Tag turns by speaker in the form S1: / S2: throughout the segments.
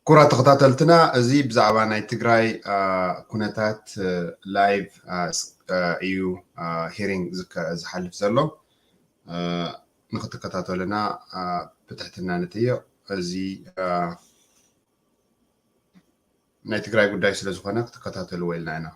S1: كرة ተኸታተልትና እዚ ብዛዕባ ናይ ትግራይ ኩነታት ላይቭ እዩ ሂሪንግ ዝሓልፍ ዘሎ ንኽትከታተሉና ብትሕትና ንጥይቕ እዚ ናይ ትግራይ ጉዳይ ስለ ዝኾነ ክትከታተልዎ ኢልና ኢና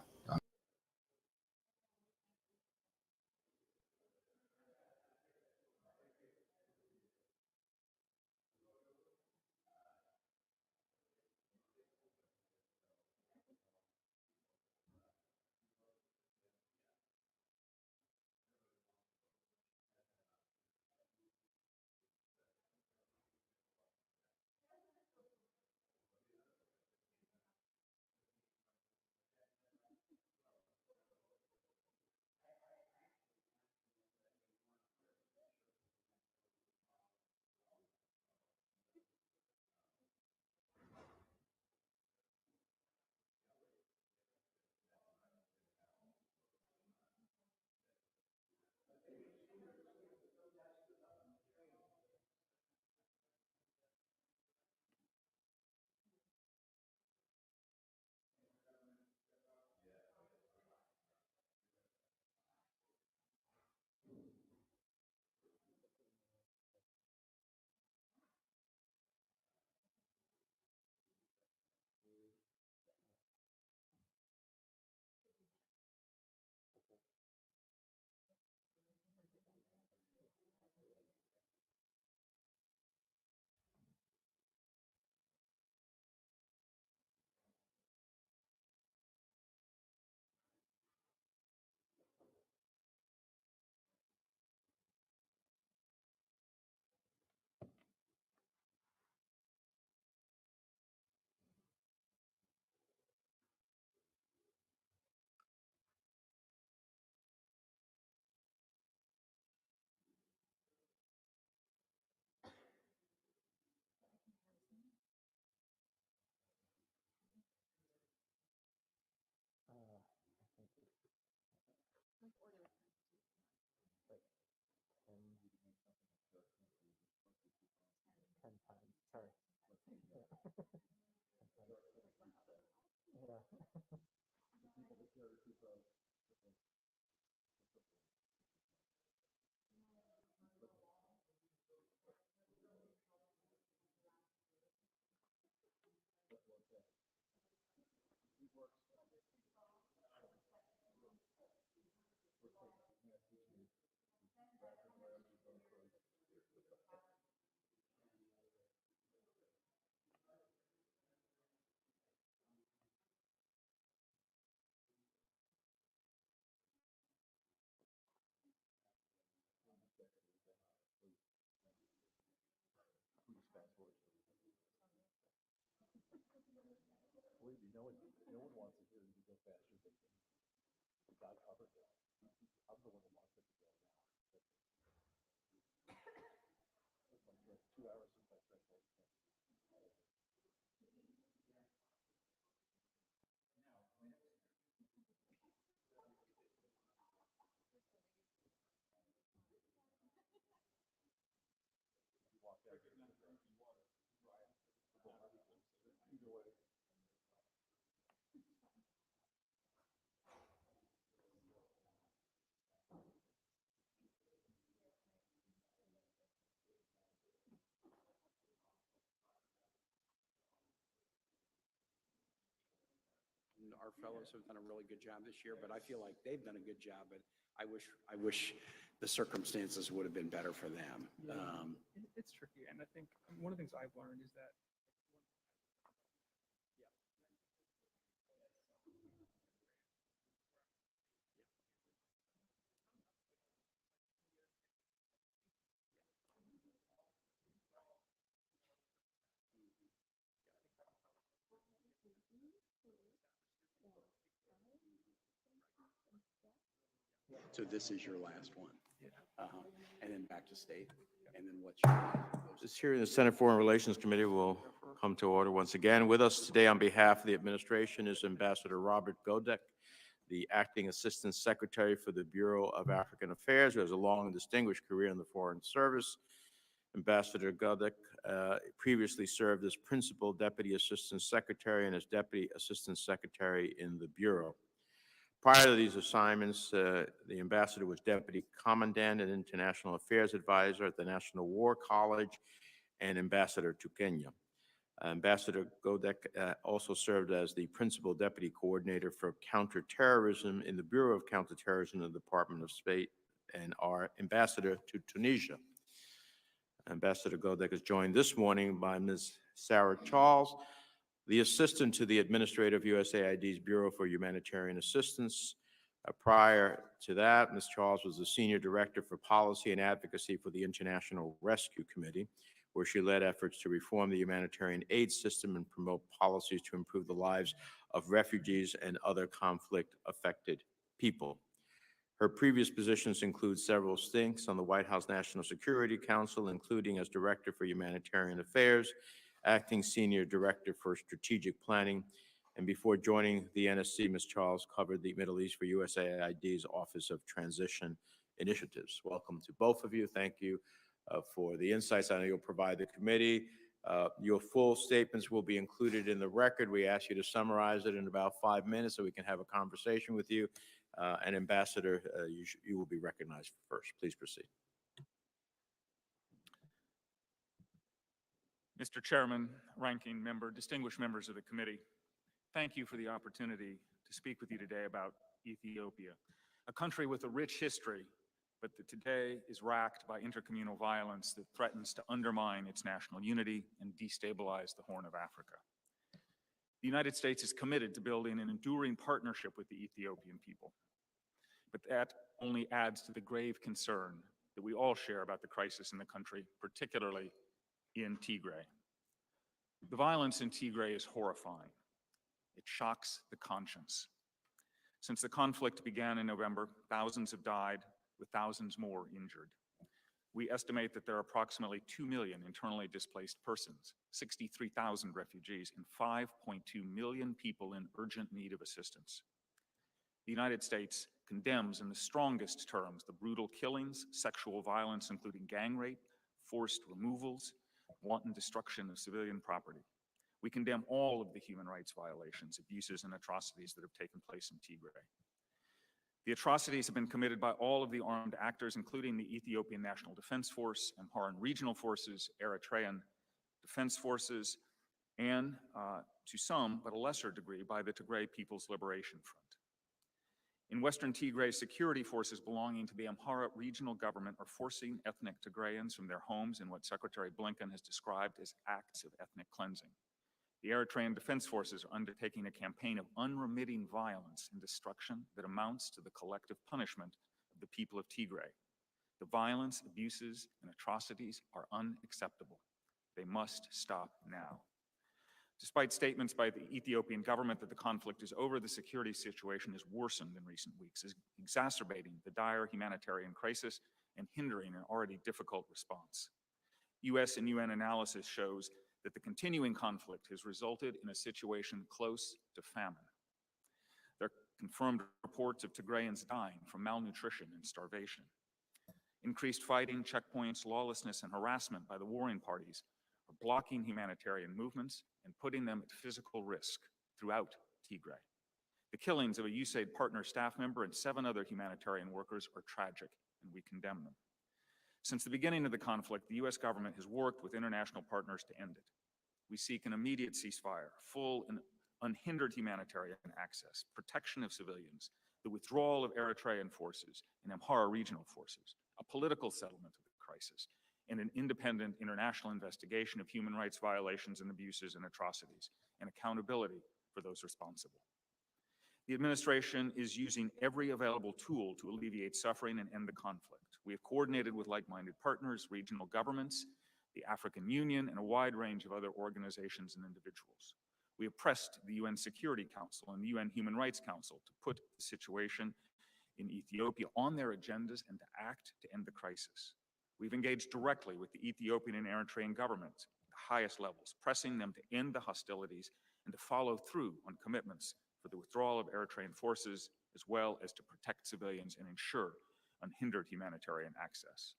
S2: Our fellows have done a really good job this year, but I feel like they've done a good job. But I wish the circumstances would have been better for them.
S3: It's tricky, and I think one of the things I've learned is that
S2: So this is your last one.
S3: yeah.
S2: And then back to state. And then what's your
S4: This hearing in the Senate Foreign Relations Committee will come to order once again. With us today on behalf of the administration is Ambassador Robert Godek, the Acting Assistant Secretary for the Bureau of African Affairs, who has a long and distinguished career in the Foreign Service. Ambassador Godek previously served as Principal Deputy Assistant Secretary and as Deputy Assistant Secretary in the Bureau. Prior to these assignments, the ambassador was Deputy Commandant and International Affairs Advisor at the National War College and ambassador to Kenya. Ambassador Godek also served as the Principal Deputy Coordinator for Counterterrorism in the Bureau of Counterterrorism in the Department of State and our ambassador to Tunisia. Ambassador Godek is joined this morning by Ms. Sarah Charles, the Assistant to the Administrator of USAID's Bureau for Humanitarian Assistance. Prior to that, Ms. Charles was the Senior Director for Policy and Advocacy for the International Rescue Committee, where she led efforts to reform the humanitarian aid system and promote policies to improve the lives of refugees and other conflict-affected people. Her previous positions include several stints on the White House National Security Council, including as Director for Humanitarian Affairs, Acting Senior Director for Strategic Planning, and before joining the NSC, Ms. Charles covered the Middle East for USAID's Office of Transition Initiatives. Welcome to both of you. Thank you for the insights I know you'll provide the committee. Your full statements will be included in the record. We ask you to summarize it in about 5 minutes so we can have a conversation with you. And Ambassador, you will be recognized first. Please proceed.
S5: Mr. Chairman, Ranking Member, distinguished members of the committee, thank you for the opportunity to speak with you today about Ethiopia, a country with a rich history, but that today is racked by intercommunal violence that threatens to undermine its national unity and destabilize the Horn of Africa. The United States is committed to building an enduring partnership with the Ethiopian people, but that only adds to the grave concern that we all share about the crisis in the country, particularly in Tigray. The violence in Tigray is horrifying. It shocks the conscience. Since the conflict began in November, thousands have died, with thousands more injured. We estimate that there are approximately 2 million internally displaced persons, 63,000 refugees, and 5.2 million people in urgent need of assistance. The United States condemns in the strongest terms the brutal killings, sexual violence, including gang rape, forced removals, wanton destruction of civilian property. We condemn all of the human rights violations, abuses, and atrocities that have taken place in Tigray. The atrocities have been committed by all of the armed actors, including the Ethiopian National Defense Force, Amharan Regional Forces, Eritrean Defense Forces, and to some, but a lesser degree, by the Tigray People's Liberation Front. In Western Tigray, security forces belonging to the Amhara regional government are forcing ethnic Tigrayans from their homes in what Secretary Blinken has described as acts of ethnic cleansing. The Eritrean Defense Forces are undertaking a campaign of unremitting violence and destruction that amounts to the collective punishment of the people of Tigray. The violence, abuses, and atrocities are unacceptable. They must stop now. Despite statements by the Ethiopian government that the conflict is over, the security situation has worsened in recent weeks, exacerbating the dire humanitarian crisis and hindering an already difficult response. US and UN analysis shows that the continuing conflict has resulted in a situation close to famine. There are confirmed reports of Tigrayans dying from malnutrition and starvation. Increased fighting, checkpoints, lawlessness, and harassment by the warring parties are blocking humanitarian movements and putting them at physical risk throughout Tigray. The killings of a USAID partner staff member and 7 other humanitarian workers are tragic, and we condemn them. Since the beginning of the conflict, the US government has worked with international partners to end it. We seek an immediate ceasefire, full and unhindered humanitarian access, protection of civilians, the withdrawal of Eritrean forces and Amhara regional forces, a political settlement of the crisis, and an independent international investigation of human rights violations and abuses and atrocities, and accountability for those responsible. The administration is using every available tool to alleviate suffering and end the conflict. We have coordinated with like-minded partners, regional governments, the African Union, and a wide range of other organizations and individuals. We have pressed the UN Security Council and the UN Human Rights Council to put the situation in Ethiopia on their agendas and to act to end the crisis. We've engaged directly with the Ethiopian and Eritrean governments at the highest levels, pressing them to end the hostilities and to follow through on commitments for the withdrawal of Eritrean forces, as well as to protect civilians and ensure unhindered humanitarian access.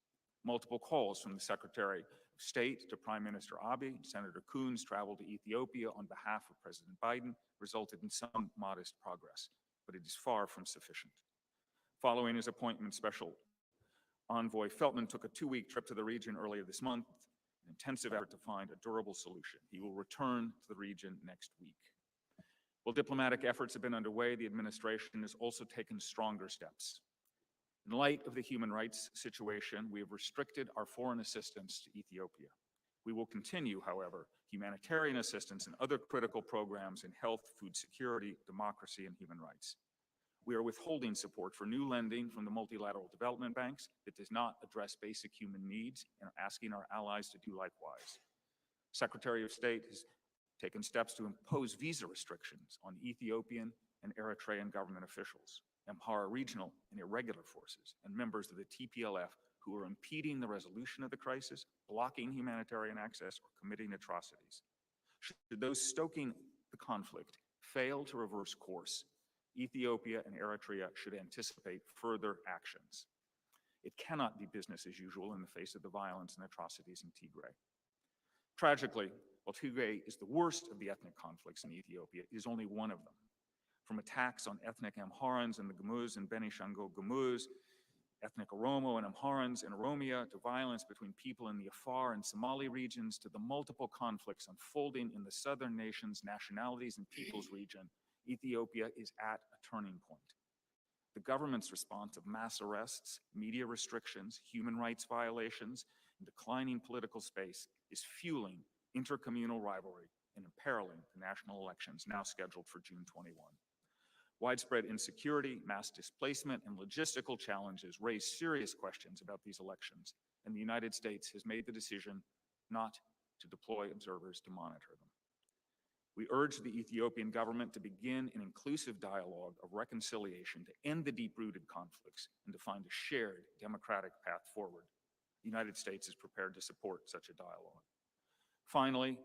S5: Multiple calls from the Secretary of State to Prime Minister Abiy, Senator Coons traveled to Ethiopia on behalf of President Biden, resulted in some modest progress, but it is far from sufficient. Following his appointment, Special Envoy Feltman took a 2-week trip to the region earlier this month, an intensive effort to find a durable solution. He will return to the region next week. While diplomatic efforts have been underway, the administration has also taken stronger steps. In light of the human rights situation, we have restricted our foreign assistance to Ethiopia. We will continue, however, humanitarian assistance and other critical programs in health, food security, democracy, and human rights. We are withholding support for new lending from the multilateral development banks that does not address basic human needs and are asking our allies to do likewise. Secretary of State has taken steps to impose visa restrictions on Ethiopian and Eritrean government officials, Amhara regional and irregular forces, and members of the TPLF who are impeding the resolution of the crisis, blocking humanitarian access, or committing atrocities. Should those stoking the conflict fail to reverse course, Ethiopia and Eritrea should anticipate further actions. It cannot be business as usual in the face of the violence and atrocities in Tigray. Tragically, while Tigray is the worst of the ethnic conflicts in Ethiopia, it is only one of them. From attacks on ethnic Amharans in the Gumuz and Benishangul Gumuz, ethnic Oromo and Amharans in Oromia, to violence between people in the Afar and Somali regions, to the multiple conflicts unfolding in the southern nations, nationalities, and peoples region, Ethiopia is at a turning point. The government's response of mass arrests, media restrictions, human rights violations, and declining political space is fueling intercommunal rivalry and imperiling the national elections now scheduled for June 21. Widespread insecurity, mass displacement, and logistical challenges raise serious questions about these elections, and the United States has made the decision not to deploy observers to monitor them. We urge the Ethiopian government to begin an inclusive dialogue of reconciliation to end the deep-rooted conflicts and to find a shared democratic path forward. The United States is prepared to support such a dialogue. Finally,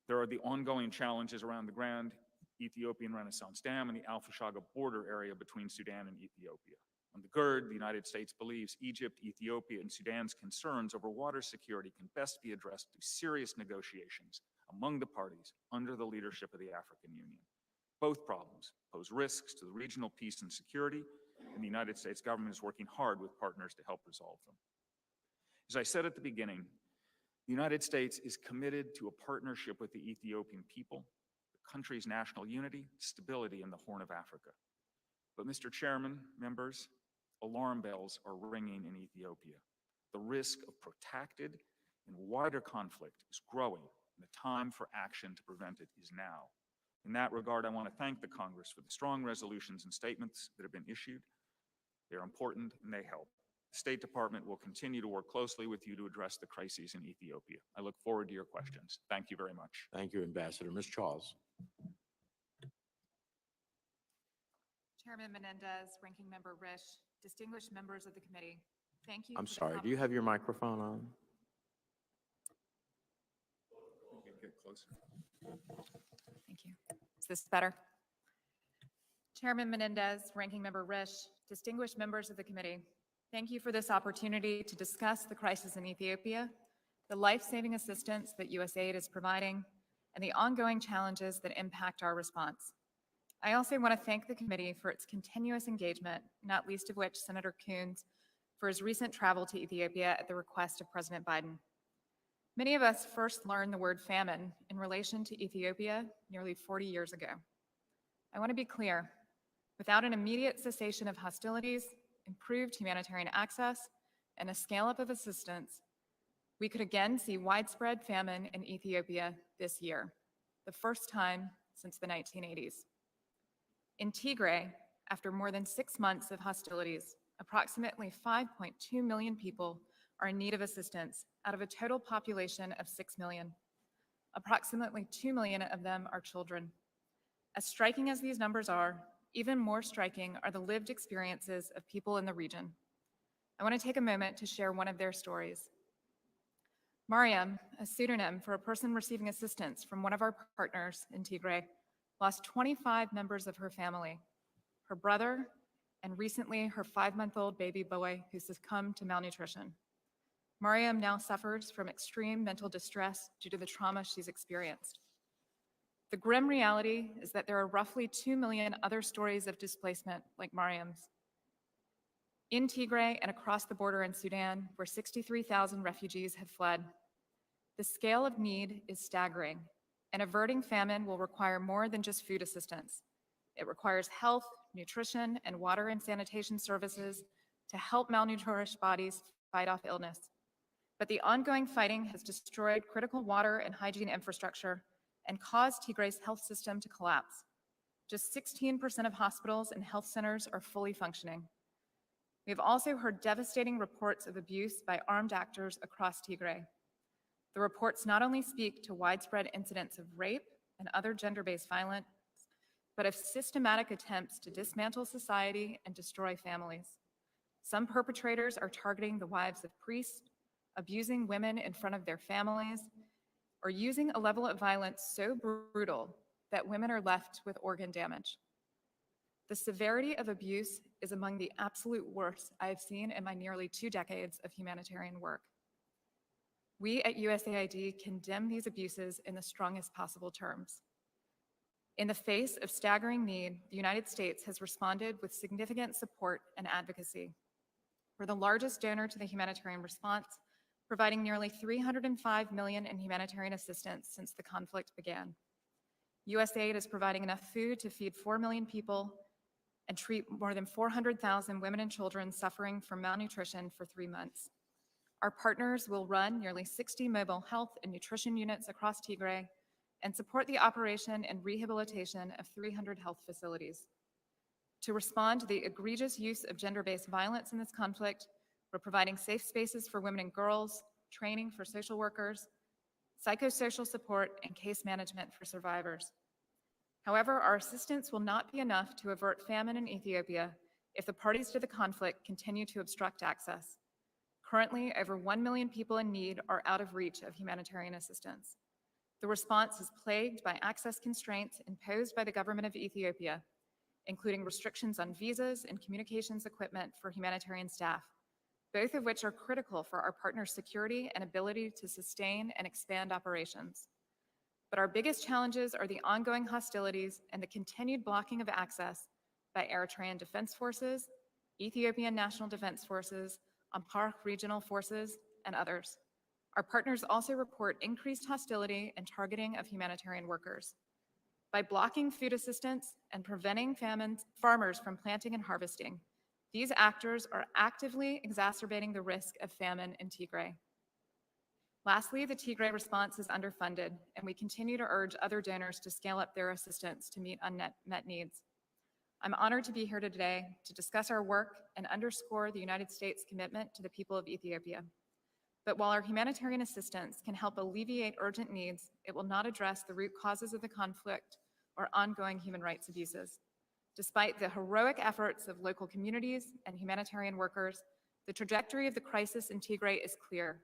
S5: there are the ongoing challenges around the Grand Ethiopian Renaissance Dam and the Al Fashaga border area between Sudan and Ethiopia. On the GERD, the United States believes Egypt, Ethiopia, and Sudan's concerns over water security can best be addressed through serious negotiations among the parties under the leadership of the African Union. Both problems pose risks to the regional peace and security, and the United States government is working hard with partners to help resolve them. As I said at the beginning, the United States is committed to a partnership with the Ethiopian people, the country's national unity, stability in the Horn of Africa. But Mr. Chairman, members, alarm bells are ringing in Ethiopia. The risk of protracted and wider conflict is growing, and the time for action to prevent it is now. In that regard, I want to thank the Congress for the strong resolutions and statements that have been issued. They're important and they help. The State Department will continue to work closely with you to address the crises in Ethiopia. I look forward to your questions. Thank you very much.
S4: Thank you, Ambassador. Ms. Charles.
S6: Chairman Menendez, Ranking Member Risch, distinguished members of the committee, thank you.
S4: I'm sorry, do you have your microphone on?
S5: Get closer.
S6: Thank you. Is this better? Chairman Menendez, Ranking Member Risch, distinguished members of the committee, thank you for this opportunity to discuss the crisis in Ethiopia, the life-saving assistance that USAID is providing, and the ongoing challenges that impact our response. I also want to thank the committee for its continuous engagement, not least of which Senator Coons for his recent travel to Ethiopia at the request of President Biden. Many of us first learned the word famine in relation to Ethiopia nearly 40 years ago. I want to be clear, without an immediate cessation of hostilities, improved humanitarian access, and a scale-up of assistance, we could again see widespread famine in Ethiopia this year, the first time since the 1980s. In Tigray, after more than 6 months of hostilities, approximately 5.2 million people are in need of assistance out of a total population of 6 million. Approximately 2 million of them are children. As striking as these numbers are, even more striking are the lived experiences of people in the region. I want to take a moment to share one of their stories. Mariam, a pseudonym for a person receiving assistance from one of our partners in Tigray, lost 25 members of her family, her brother, and recently her 5-month-old baby boy who succumbed to malnutrition. Mariam now suffers from extreme mental distress due to the trauma she's experienced. The grim reality is that there are roughly 2 million other stories of displacement like Mariam's. In Tigray and across the border in Sudan, where 63,000 refugees have fled, the scale of need is staggering, and averting famine will require more than just food assistance. It requires health, nutrition, and water and sanitation services to help malnourished bodies fight off illness. But the ongoing fighting has destroyed critical water and hygiene infrastructure and caused Tigray's health system to collapse. Just 16% of hospitals and health centers are fully functioning. We have also heard devastating reports of abuse by armed actors across Tigray. The reports not only speak to widespread incidents of rape and other gender-based violence, but of systematic attempts to dismantle society and destroy families. Some perpetrators are targeting the wives of priests, abusing women in front of their families, or using a level of violence so brutal that women are left with organ damage. The severity of abuse is among the absolute worst I have seen in my nearly 2 decades of humanitarian work. We at USAID condemn these abuses in the strongest possible terms. In the face of staggering need, the United States has responded with significant support and advocacy. We're the largest donor to the humanitarian response, providing nearly $305 million in humanitarian assistance since the conflict began. USAID is providing enough food to feed 4 million people and treat more than 400,000 women and children suffering from malnutrition for 3 months. Our partners will run nearly 60 mobile health and nutrition units across Tigray and support the operation and rehabilitation of 300 health facilities. To respond to the egregious use of gender-based violence in this conflict, we're providing safe spaces for women and girls, training for social workers, psychosocial support, and case management for survivors. However, our assistance will not be enough to avert famine in Ethiopia if the parties to the conflict continue to obstruct access. Currently, over 1 million people in need are out of reach of humanitarian assistance. The response is plagued by access constraints imposed by the government of Ethiopia, including restrictions on visas and communications equipment for humanitarian staff, both of which are critical for our partners' security and ability to sustain and expand operations. But our biggest challenges are the ongoing hostilities and the continued blocking of access by Eritrean Defense Forces, Ethiopian National Defense Forces, Amhara Regional Forces, and others. Our partners also report increased hostility and targeting of humanitarian workers. By blocking food assistance and preventing farmers from planting and harvesting, these actors are actively exacerbating the risk of famine in Tigray. Lastly, the Tigray response is underfunded, and we continue to urge other donors to scale up their assistance to meet unmet needs. I'm honored to be here today to discuss our work and underscore the United States' commitment to the people of Ethiopia. But while our humanitarian assistance can help alleviate urgent needs, it will not address the root causes of the conflict or ongoing human rights abuses. Despite the heroic efforts of local communities and humanitarian workers, the trajectory of the crisis in Tigray is clear.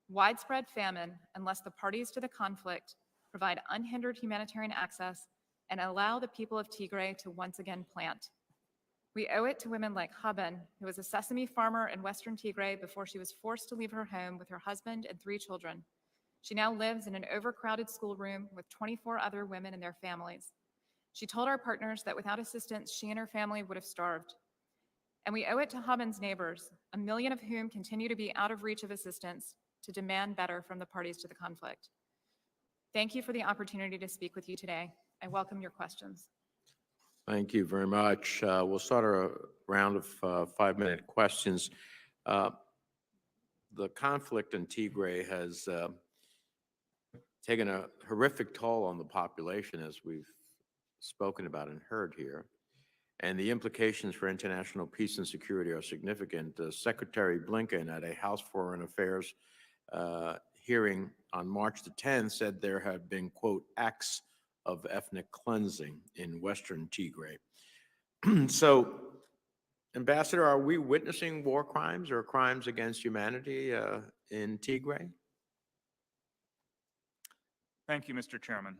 S6: Widespread famine, unless the parties to the conflict provide unhindered humanitarian access and allow the people of Tigray to once again plant. We owe it to women like Haben, who was a sesame farmer in Western Tigray before she was forced to leave her home with her husband and 3 children. She now lives in an overcrowded schoolroom with 24 other women and their families. She told our partners that without assistance, she and her family would have starved. And we owe it to Haben's neighbors, 1 million of whom continue to be out of reach of assistance, to demand better from the parties to the conflict. Thank you for the opportunity to speak with you today. I welcome your questions.
S4: Thank you very much. We'll start a round of 5-minute questions. The conflict in Tigray has taken a horrific toll on the population, as we've spoken about and heard here, and the implications for international peace and security are significant. Secretary Blinken at a House Foreign Affairs hearing on March the 10th said there had been, quote, acts of ethnic cleansing in Western Tigray. So, Ambassador, are we witnessing war crimes or crimes against humanity in Tigray?
S5: Thank you, Mr. Chairman.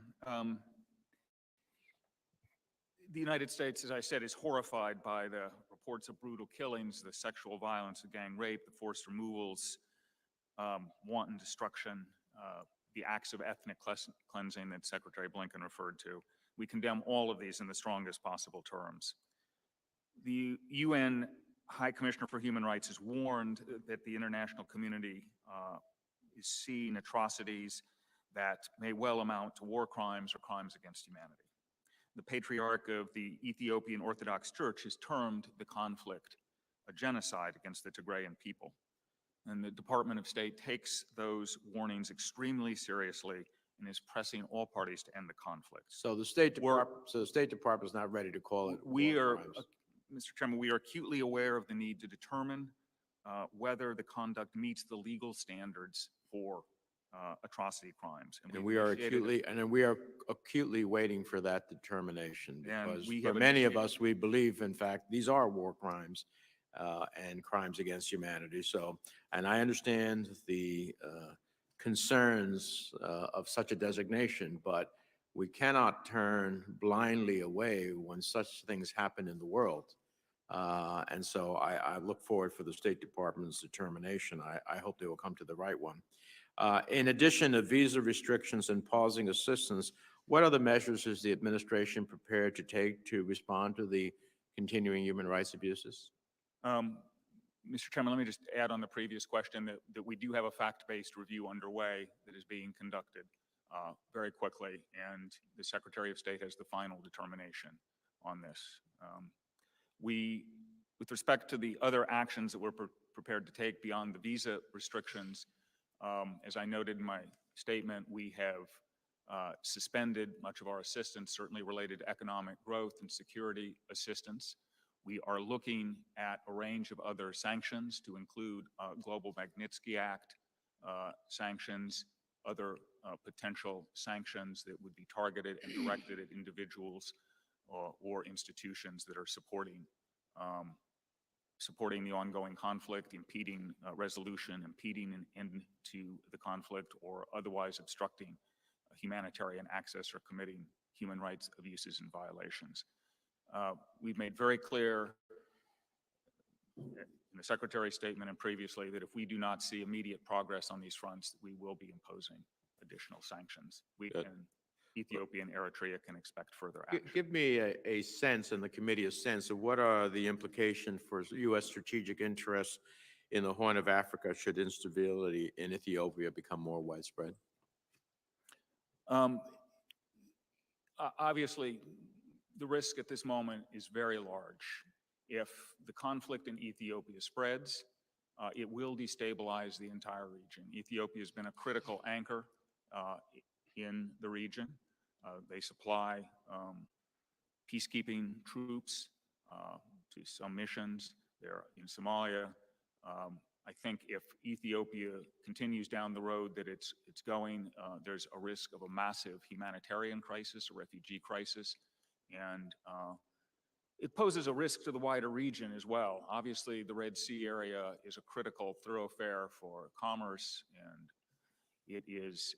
S5: The United States, as I said, is horrified by the reports of brutal killings, the sexual violence, the gang rape, the forced removals, wanton destruction, the acts of ethnic cleansing that Secretary Blinken referred to. We condemn all of these in the strongest possible terms. The UN High Commissioner for Human Rights has warned that the international community is seeing atrocities that may well amount to war crimes or crimes against humanity. The Patriarch of the Ethiopian Orthodox Church has termed the conflict a genocide against the Tigrayan people. And the Department of State takes those warnings extremely seriously and is pressing all parties to end the conflict.
S4: So the State Department is not ready to call it
S5: We
S4: war
S5: are,
S4: crimes.
S5: Mr. Chairman, we are acutely aware of the need to determine whether the conduct meets the legal standards for atrocity crimes.
S4: And we are acutely waiting for that determination,
S5: And
S4: because
S5: we
S4: for
S5: have
S4: many of
S5: initiated-
S4: us, we believe, in fact, these are war crimes and crimes against humanity. So, and I understand the concerns of such a designation, but we cannot turn blindly away when such things happen in the world. And so I look forward for the State Department's determination. I hope they will come to the right one. In addition to visa restrictions and pausing assistance, what other measures is the administration prepared to take to respond to the continuing human rights abuses?
S5: Mr. Chairman, let me just add on the previous question that we do have a fact-based review underway that is being conducted very quickly, and the Secretary of State has the final determination on this. With respect to the other actions that we're prepared to take beyond the visa restrictions, as I noted in my statement, we have suspended much of our assistance, certainly related to economic growth and security assistance. We are looking at a range of other sanctions to include Global Magnitsky Act sanctions, other potential sanctions that would be targeted and directed at individuals or institutions that are supporting the ongoing conflict, impeding resolution, impeding an end to the conflict, or otherwise obstructing humanitarian access or committing human rights abuses and violations. We've made very clear in the Secretary's statement and previously that if we do not see immediate progress on these fronts, we will be imposing additional sanctions. Ethiopia and Eritrea can expect further action.
S4: Give me a sense, and the committee a sense, of what are the implications for U.S. strategic interests in the Horn of Africa should instability in Ethiopia become more widespread?
S5: Obviously, the risk at this moment is very large. If the conflict in Ethiopia spreads, it will destabilize the entire region. Ethiopia has been a critical anchor in the region. They supply peacekeeping troops to some missions. They're in Somalia. I think if Ethiopia continues down the road that it's going, there's a risk of a massive humanitarian crisis, a refugee crisis, and it poses a risk to the wider region as well. Obviously, the Red Sea area is a critical thoroughfare for commerce, and it is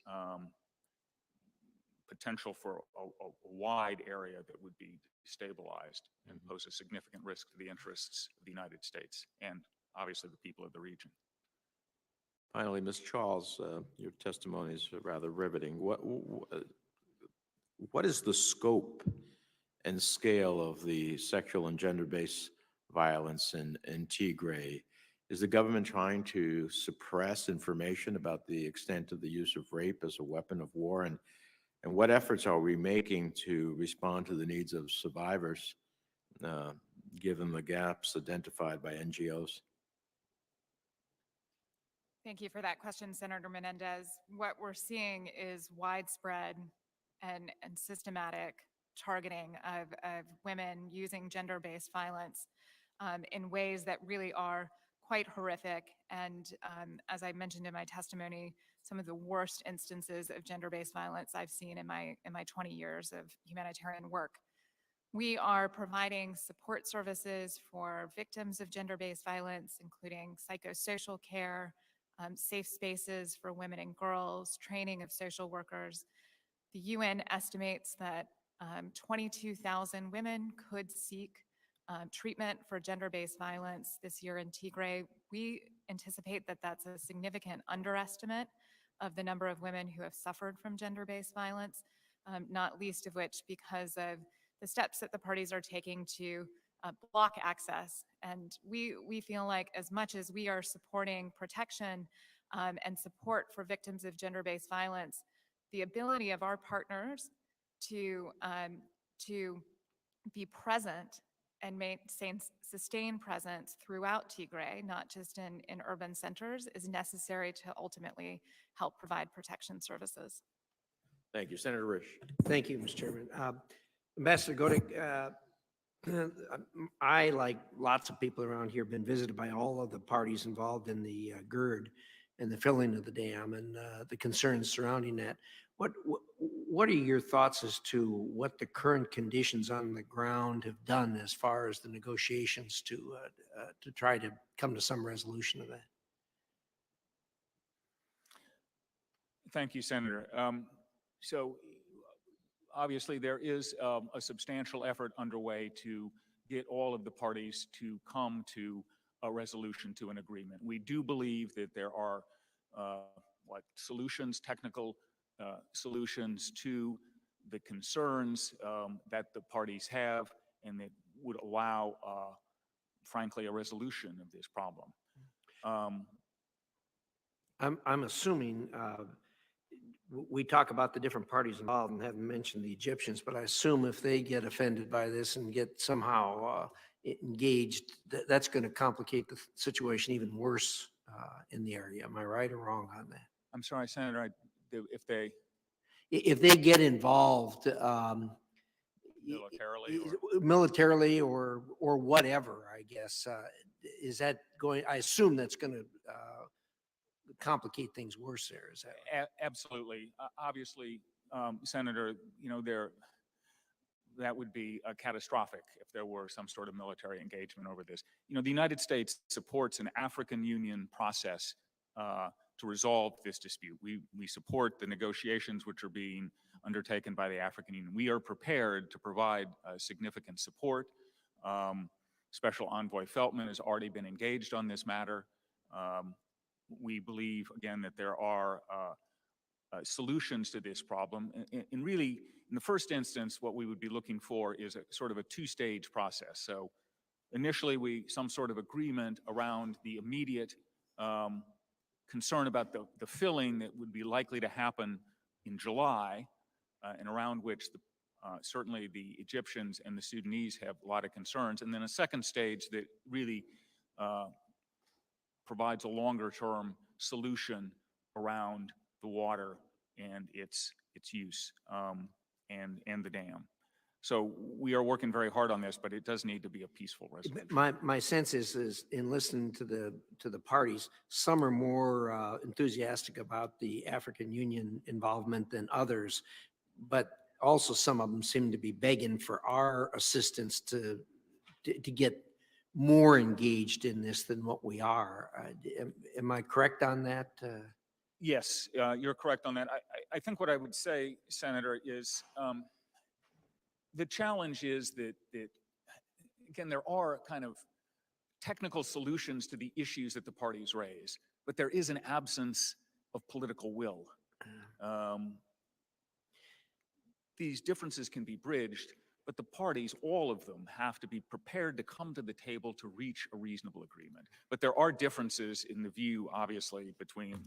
S5: potential for a wide area that would be destabilized and pose a significant risk to the interests of the United States and obviously the people of the region.
S4: Finally, Ms. Charles, your testimony is rather riveting. What is the scope and scale of the sexual and gender-based violence in Tigray? Is the government trying to suppress information about the extent of the use of rape as a weapon of war? And what efforts are we making to respond to the needs of survivors, given the gaps identified by NGOs?
S6: Thank you for that question, Senator Menendez. What we're seeing is widespread and systematic targeting of women using gender-based violence in ways that really are quite horrific. And as I mentioned in my testimony, some of the worst instances of gender-based violence I've seen in my 20 years of humanitarian work. We are providing support services for victims of gender-based violence, including psychosocial care, safe spaces for women and girls, training of social workers. The UN estimates that 22,000 women could seek treatment for gender-based violence this year in Tigray. We anticipate that that's a significant underestimate of the number of women who have suffered from gender-based violence, not least of which because of the steps that the parties are taking to block access. And we feel like as much as we are supporting protection and support for victims of gender-based violence, the ability of our partners to be present and sustain presence throughout Tigray, not just in urban centers, is necessary to ultimately help provide protection services.
S4: Thank you. Senator Risch.
S7: Thank you, Mr. Chairman. Ambassador Godek, I, like lots of people around here, have been visited by all of the parties involved in the GERD and the filling of the dam and the concerns surrounding that. What are your thoughts as to what the current conditions on the ground have done as far as the negotiations to try to come to some resolution of that?
S5: Thank you, Senator. So obviously there is a substantial effort underway to get all of the parties to come to a resolution, to an agreement. We do believe that there are solutions, technical solutions to the concerns that the parties have, and that would allow, frankly, a resolution of this problem.
S7: I'm assuming we talk about the different parties involved and haven't mentioned the Egyptians, but I assume if they get offended by this and get somehow engaged, that's going to complicate the situation even worse in the area. Am I right or wrong on that?
S5: I'm sorry, Senator,
S7: if they get involved militarily or whatever, I guess, is that going? I assume that's going to complicate things worse there. Is that?
S5: Absolutely. Obviously, Senator, that would be catastrophic if there were some sort of military engagement over this. The United States supports an African Union process to resolve this dispute. We support the negotiations which are being undertaken by the African Union. We are prepared to provide significant support. Special Envoy Feltman has already been engaged on this matter. We believe, again, that there are solutions to this problem. And really, in the first instance, what we would be looking for is a sort of a two-stage process. So initially, some sort of agreement around the immediate concern about the filling that would be likely to happen in July, and around which certainly the Egyptians and the Sudanese have a lot of concerns. And then a second stage that really provides a longer-term solution around the water and its use and the dam. So we are working very hard on this, but it does need to be a peaceful resolution.
S7: My sense is in listening to the parties, some are more enthusiastic about the African Union involvement than others, but also some of them seem to be begging for our assistance to get more engaged in this than what we are. Am I correct on that?
S5: Yes, you're correct on that. I think what I would say, Senator, is the challenge is that, again, there are kind of technical solutions to the issues that the parties raise, but there is an absence of political will. These differences can be bridged, but the parties, all of them, have to be prepared to come to the table to reach a reasonable agreement. But there are differences in the view, obviously, between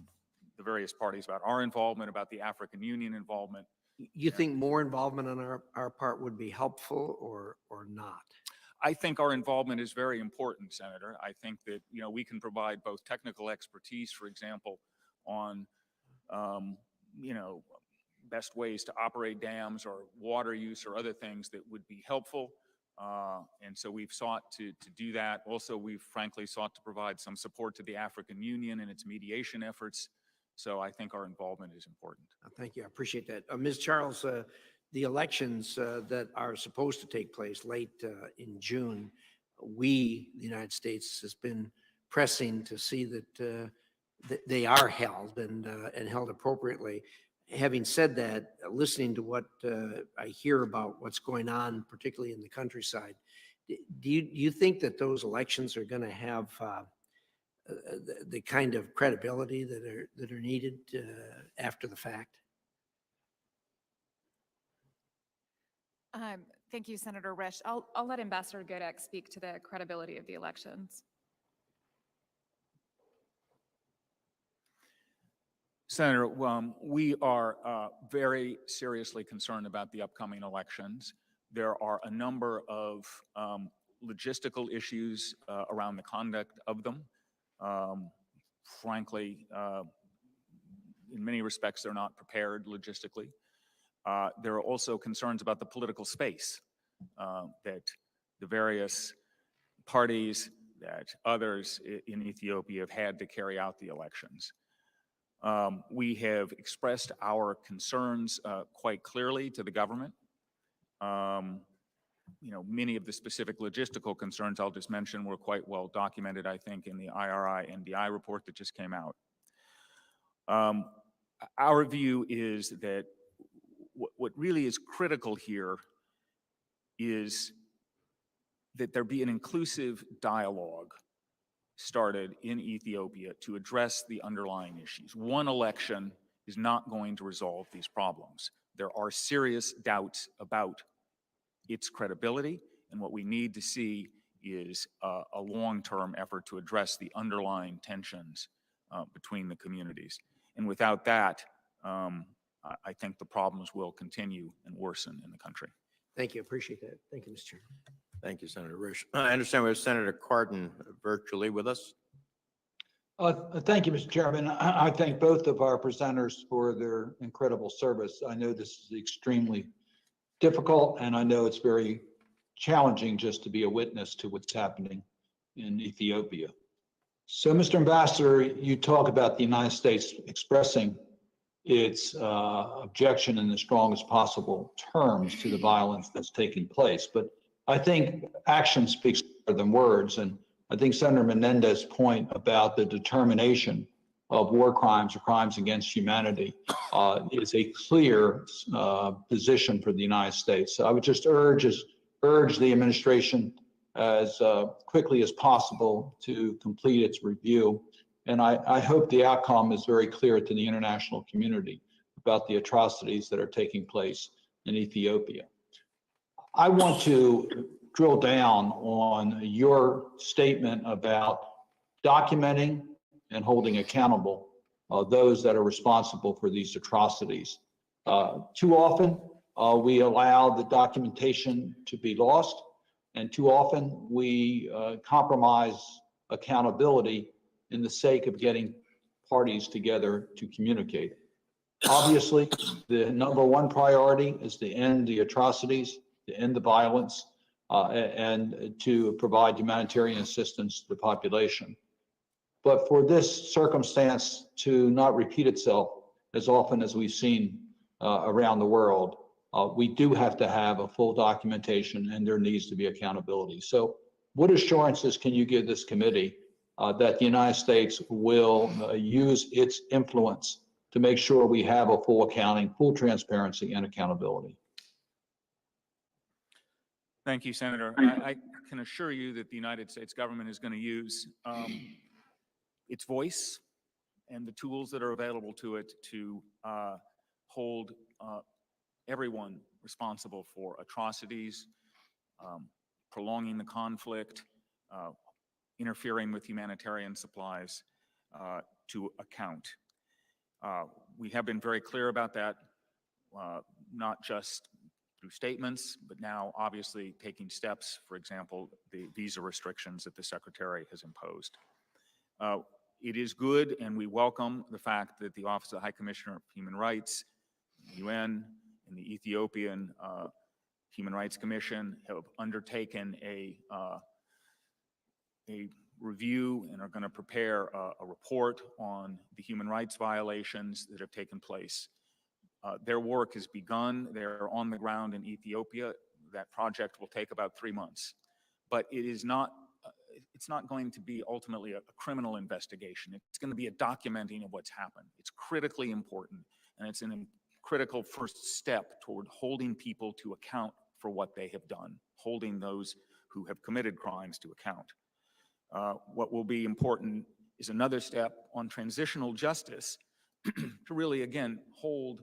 S5: the various parties about our involvement, about the African Union involvement.
S7: You think more involvement on our part would be helpful or not?
S5: I think our involvement is very important, Senator. I think that we can provide both technical expertise, for example, on best ways to operate dams or water use or other things that would be helpful. And so we've sought to do that. Also, we've frankly sought to provide some support to the African Union and its mediation efforts. So I think our involvement is important.
S7: Thank you. I appreciate that. Ms. Charles, the elections that are supposed to take place late in June, the United States, has been pressing to see that they are held and held appropriately. Having said that, listening to what I hear about what's going on, particularly in the countryside, do you think that those elections are going to have the kind of credibility that are needed after the fact?
S6: Thank you, Senator Risch. I'll let Ambassador Godek speak to the credibility of the elections.
S5: Senator, we are very seriously concerned about the upcoming elections. There are a number of logistical issues around the conduct of them. Frankly, in many respects, they're not prepared logistically. There are also concerns about the political space that the various parties, that others in Ethiopia have had to carry out the elections. We have expressed our concerns quite clearly to the government. Many of the specific logistical concerns I'll just mention were quite well documented, I think, in the IRI NDI report that just came out. Our view is that what really is critical here is that there be an inclusive dialogue started in Ethiopia to address the underlying issues. One election is not going to resolve these problems. There are serious doubts about its credibility, and what we need to see is a long-term effort to address the underlying tensions between the communities. And without that, I think the problems will continue and worsen in the country.
S7: Thank you. Appreciate that. Thank you, Mr. Chairman.
S4: Thank you, Senator Risch. I understand we have Senator Cardin virtually with us.
S8: Thank you, Mr. Chairman. I thank both of our presenters for their incredible service. I know this is extremely difficult, and I know it's very challenging just to be a witness to what's happening in Ethiopia. So, Mr. Ambassador, you talk about the United States expressing its objection in the strongest possible terms to the violence that's taking place. But I think action speaks louder than words. And I think Senator Menendez's point about the determination of war crimes or crimes against humanity is a clear position for the United States. So I would just urge the administration as quickly as possible to complete its review. And I hope the outcome is very clear to the international community about the atrocities that are taking place in Ethiopia. I want to drill down on your statement about documenting and holding accountable those that are responsible for these atrocities. Too often, we allow the documentation to be lost, and too often we compromise accountability in the sake of getting parties together to communicate. Obviously, the number one priority is to end the atrocities, to end the violence, and to provide humanitarian assistance to the population. But for this circumstance to not repeat itself as often as we've seen around the world, we do have to have a full documentation, and there needs to be accountability. So what assurances can you give this committee that the United States will use its influence to make sure we have a full accounting, full transparency, and accountability?
S5: Thank you, Senator. I can assure you that the United States government is going to use its voice and the tools that are available to it to hold everyone responsible for atrocities, prolonging the conflict, interfering with humanitarian supplies to account. We have been very clear about that, not just through statements, but now obviously taking steps, for example, the visa restrictions that the Secretary has imposed. It is good, and we welcome the fact that the Office of the High Commissioner of Human Rights, the UN, and the Ethiopian Human Rights Commission have undertaken a review and are going to prepare a report on the human rights violations that have taken place. Their work has begun. They're on the ground in Ethiopia. That project will take about 3 months. But it is not, it's not going to be ultimately a criminal investigation. It's going to be a documenting of what's happened. It's critically important, and it's a critical first step toward holding people to account for what they have done, holding those who have committed crimes to account. What will be important is another step on transitional justice to really, again, hold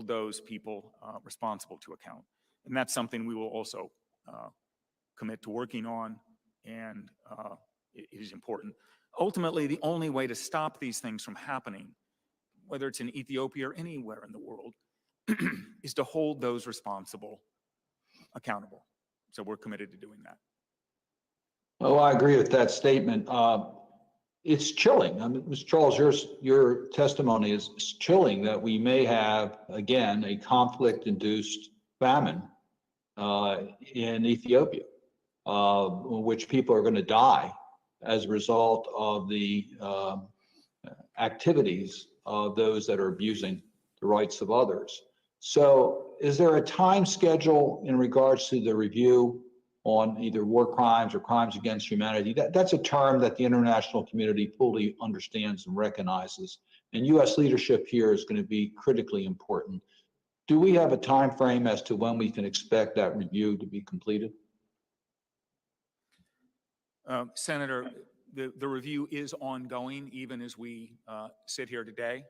S5: those people responsible to account. And that's something we will also commit to working on, and it is important. Ultimately, the only way to stop these things from happening, whether it's in Ethiopia or anywhere in the world, is to hold those responsible accountable. So we're committed to doing that.
S8: Oh, I agree with that statement. It's chilling. I mean, Mr. Charles, your testimony is chilling that we may have, again, a conflict-induced famine in Ethiopia, which people are going to die as a result of the activities of those that are abusing the rights of others. So is there a time schedule in regards to the review on either war crimes or crimes against humanity? That's a term that the international community fully understands and recognizes. And U.S. leadership here is going to be critically important. Do we have a time frame as to when we can expect that review to be completed?
S5: Senator, the review is ongoing even as we sit here today.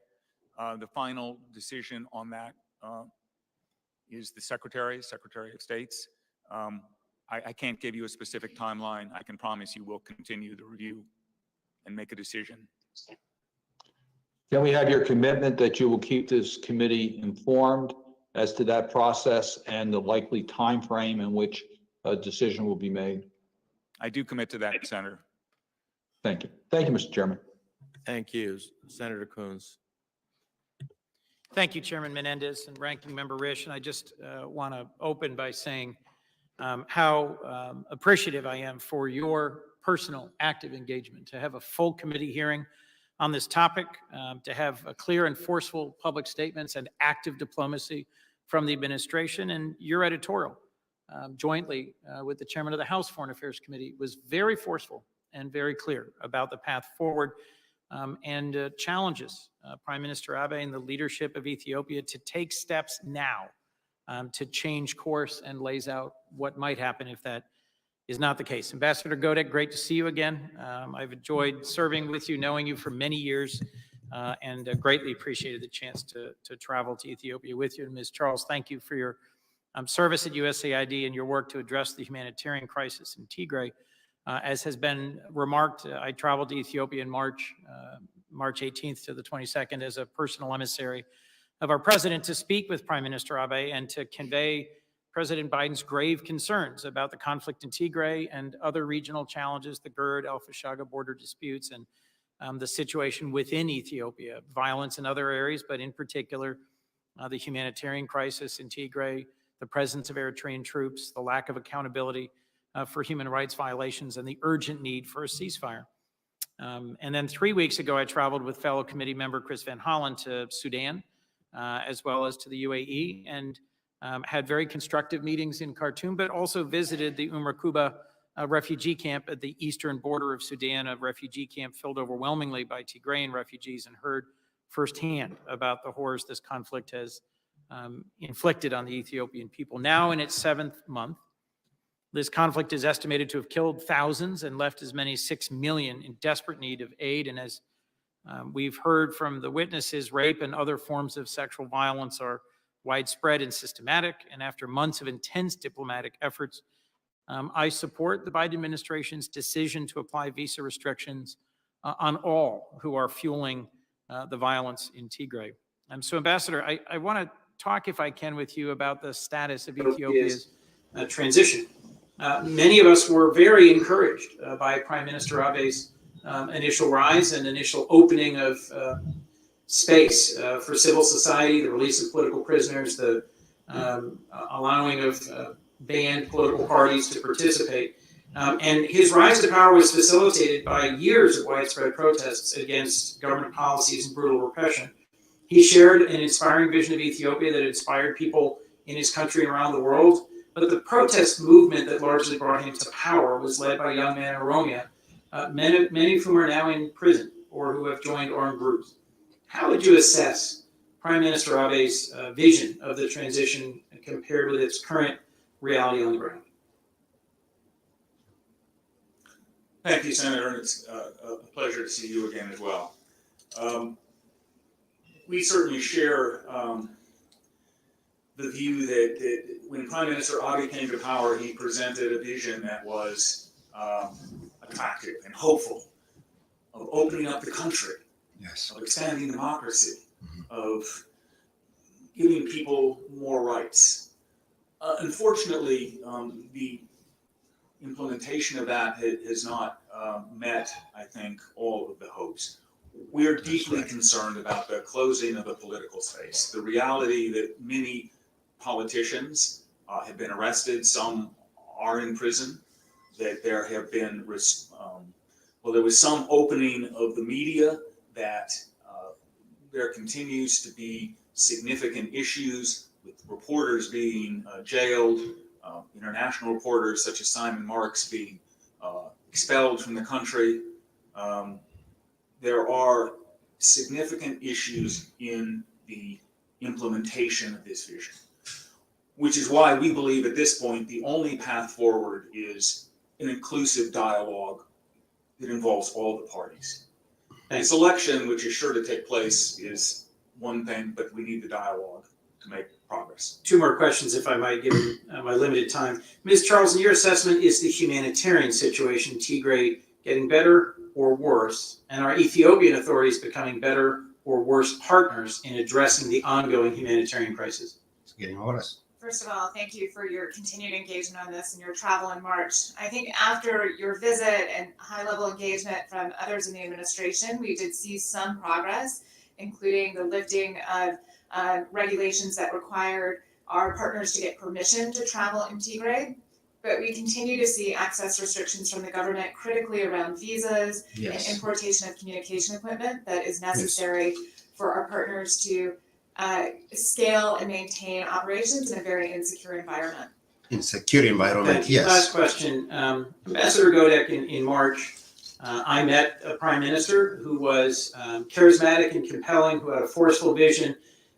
S5: The final decision on that is the Secretary of State's. I can't give you a specific timeline. I can promise you we'll continue the review and make a decision.
S8: Can we have your commitment that you will keep this committee informed as to that process and the likely time frame in which a decision will be made?
S5: I do commit to that, Senator.
S8: Thank you. Thank you, Mr. Chairman.
S4: Thank you. Senator Coons.
S7: Thank you, Chairman Menendez and Ranking Member Risch. And I just want to open by saying how appreciative I am for your personal active engagement, to have a full committee hearing on this topic, to have a clear and forceful public statements and active diplomacy from the administration, and your editorial jointly with the chairman of the House Foreign Affairs Committee was very forceful and very clear about the path forward and challenges Prime Minister Abe and the leadership of Ethiopia to take steps now to change course, and lays out what might happen if that is not the case. Ambassador Godek, great to see you again. I've enjoyed serving with you, knowing you for many years, and greatly appreciated the chance to travel to Ethiopia with you. And Ms. Charles, thank you for your service at USAID and your work to address the humanitarian crisis in Tigray. As has been remarked, I traveled to Ethiopia in March 18th to the 22nd as a personal emissary of our president to speak with Prime Minister Abe and to convey President Biden's grave concerns about the conflict in Tigray and other regional challenges, the GERD, Al-Fashaga border disputes, and the situation within Ethiopia, violence in other areas, but in particular, the humanitarian crisis in Tigray, the presence of Eritrean troops, the lack of accountability for human rights violations, and the urgent need for a ceasefire. And then 3 weeks ago, I traveled with fellow committee member Chris Van Hollen to Sudan, as well as to the UAE, and had very constructive meetings in Khartoum, but also visited the Kuba refugee camp at the eastern border of Sudan, a refugee camp filled overwhelmingly by Tigrayan refugees, and heard firsthand about the horrors this conflict has inflicted on the Ethiopian people. Now in its 7th month, this conflict is estimated to have killed thousands and left as many as 6 million in desperate need of aid. And as we've heard from the witnesses, rape and other forms of sexual violence are widespread and systematic. And after months of intense diplomatic efforts, I support the Biden administration's decision to apply visa restrictions on all who are fueling the violence in Tigray. So, Ambassador, I want to talk, if I can, with you about the status of Ethiopia's transition. Many of us were very encouraged by Prime Minister Abe's initial rise and initial opening of space for civil society, the release of political prisoners, the allowing of banned political parties to participate. And his rise to power was facilitated by years of widespread protests against government policies and brutal repression. He shared an inspiring vision of Ethiopia that inspired people in his country and around the world. But the protest movement that largely brought him to power was led by young men in Oromia, many of whom are now in prison or who have joined armed groups. How would you assess Prime Minister Abe's vision of the transition compared with its current reality on the ground?
S5: Thank you, Senator, and it's a pleasure to see you again as well. We certainly share the view that when Prime Minister Abiy came to power, he presented a vision that was attractive and hopeful of opening up the country,
S1: Yes.
S5: of expanding democracy, of giving people more rights. Unfortunately, the implementation of that has not met, I think, all of the hopes. We're deeply concerned about the closing of the political space, the reality that many politicians have been arrested, some are in prison, that there have been, well, there was some opening of the media, that there continues to be significant issues with reporters being jailed, international reporters such as Simon Marks being expelled from the country. There are significant issues in the implementation of this vision, which is why we believe at this point the only path forward is an inclusive dialogue that involves all the parties. This election, which is sure to take place, is one thing, but we need the dialogue to make progress.
S7: Two more questions, if I might, given my limited time. Ms. Charles, in your assessment, is the humanitarian situation in Tigray getting better or worse? And are Ethiopian authorities becoming better or worse partners in addressing the ongoing humanitarian crisis?
S1: It's getting worse.
S6: First of all, thank you for your continued engagement on this and your travel in March. I think after your visit and high-level engagement from others in the administration, we did see some progress, including the lifting of regulations that required our partners to get permission to travel in Tigray. But we continue to see access restrictions from the government, critically around visas and importation of communication equipment that is necessary for our partners to scale and maintain operations in a very insecure environment.
S1: Insecure environment,
S7: Thank you.
S1: yes.
S7: Last question. Ambassador Godek, in March, I met a prime minister who was charismatic and compelling, who had a forceful vision,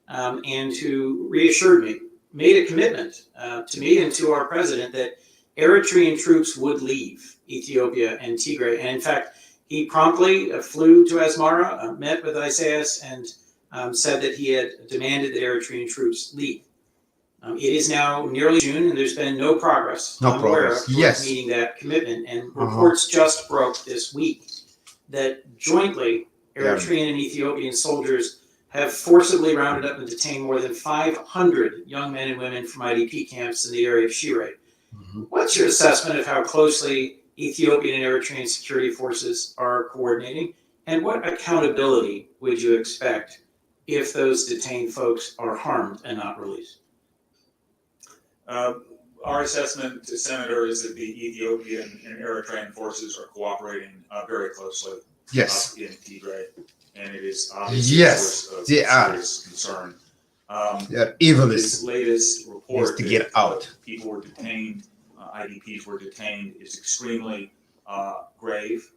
S7: and who reassured me, made a commitment to me and to our president that Eritrean troops would leave Ethiopia and Tigray. And in fact, he promptly flew to Asmara, met with Isaias, and said that he had demanded that Eritrean troops leave. It is now nearly June, and there's been no progress.
S1: No
S7: I'm aware
S1: progress.
S7: of
S1: Yes.
S7: meeting that commitment. And reports just broke this week that jointly Eritrean and Ethiopian soldiers have forcibly rounded up and detained more than 500 young men and women from IDP camps in the area of Shire. What's your assessment of how closely Ethiopian and Eritrean security forces are coordinating? And what accountability would you expect if those detained folks are harmed and not released?
S5: Our assessment, Senator, is that the Ethiopian and Eritrean forces are cooperating very closely
S1: Yes.
S5: in Tigray, and it is obviously
S1: Yes,
S5: a source of
S1: they are.
S5: serious concern.
S1: Their evil
S5: This
S1: is
S5: latest report
S1: to get
S5: that,
S1: out.
S5: people were detained, IDPs were detained, is extremely grave.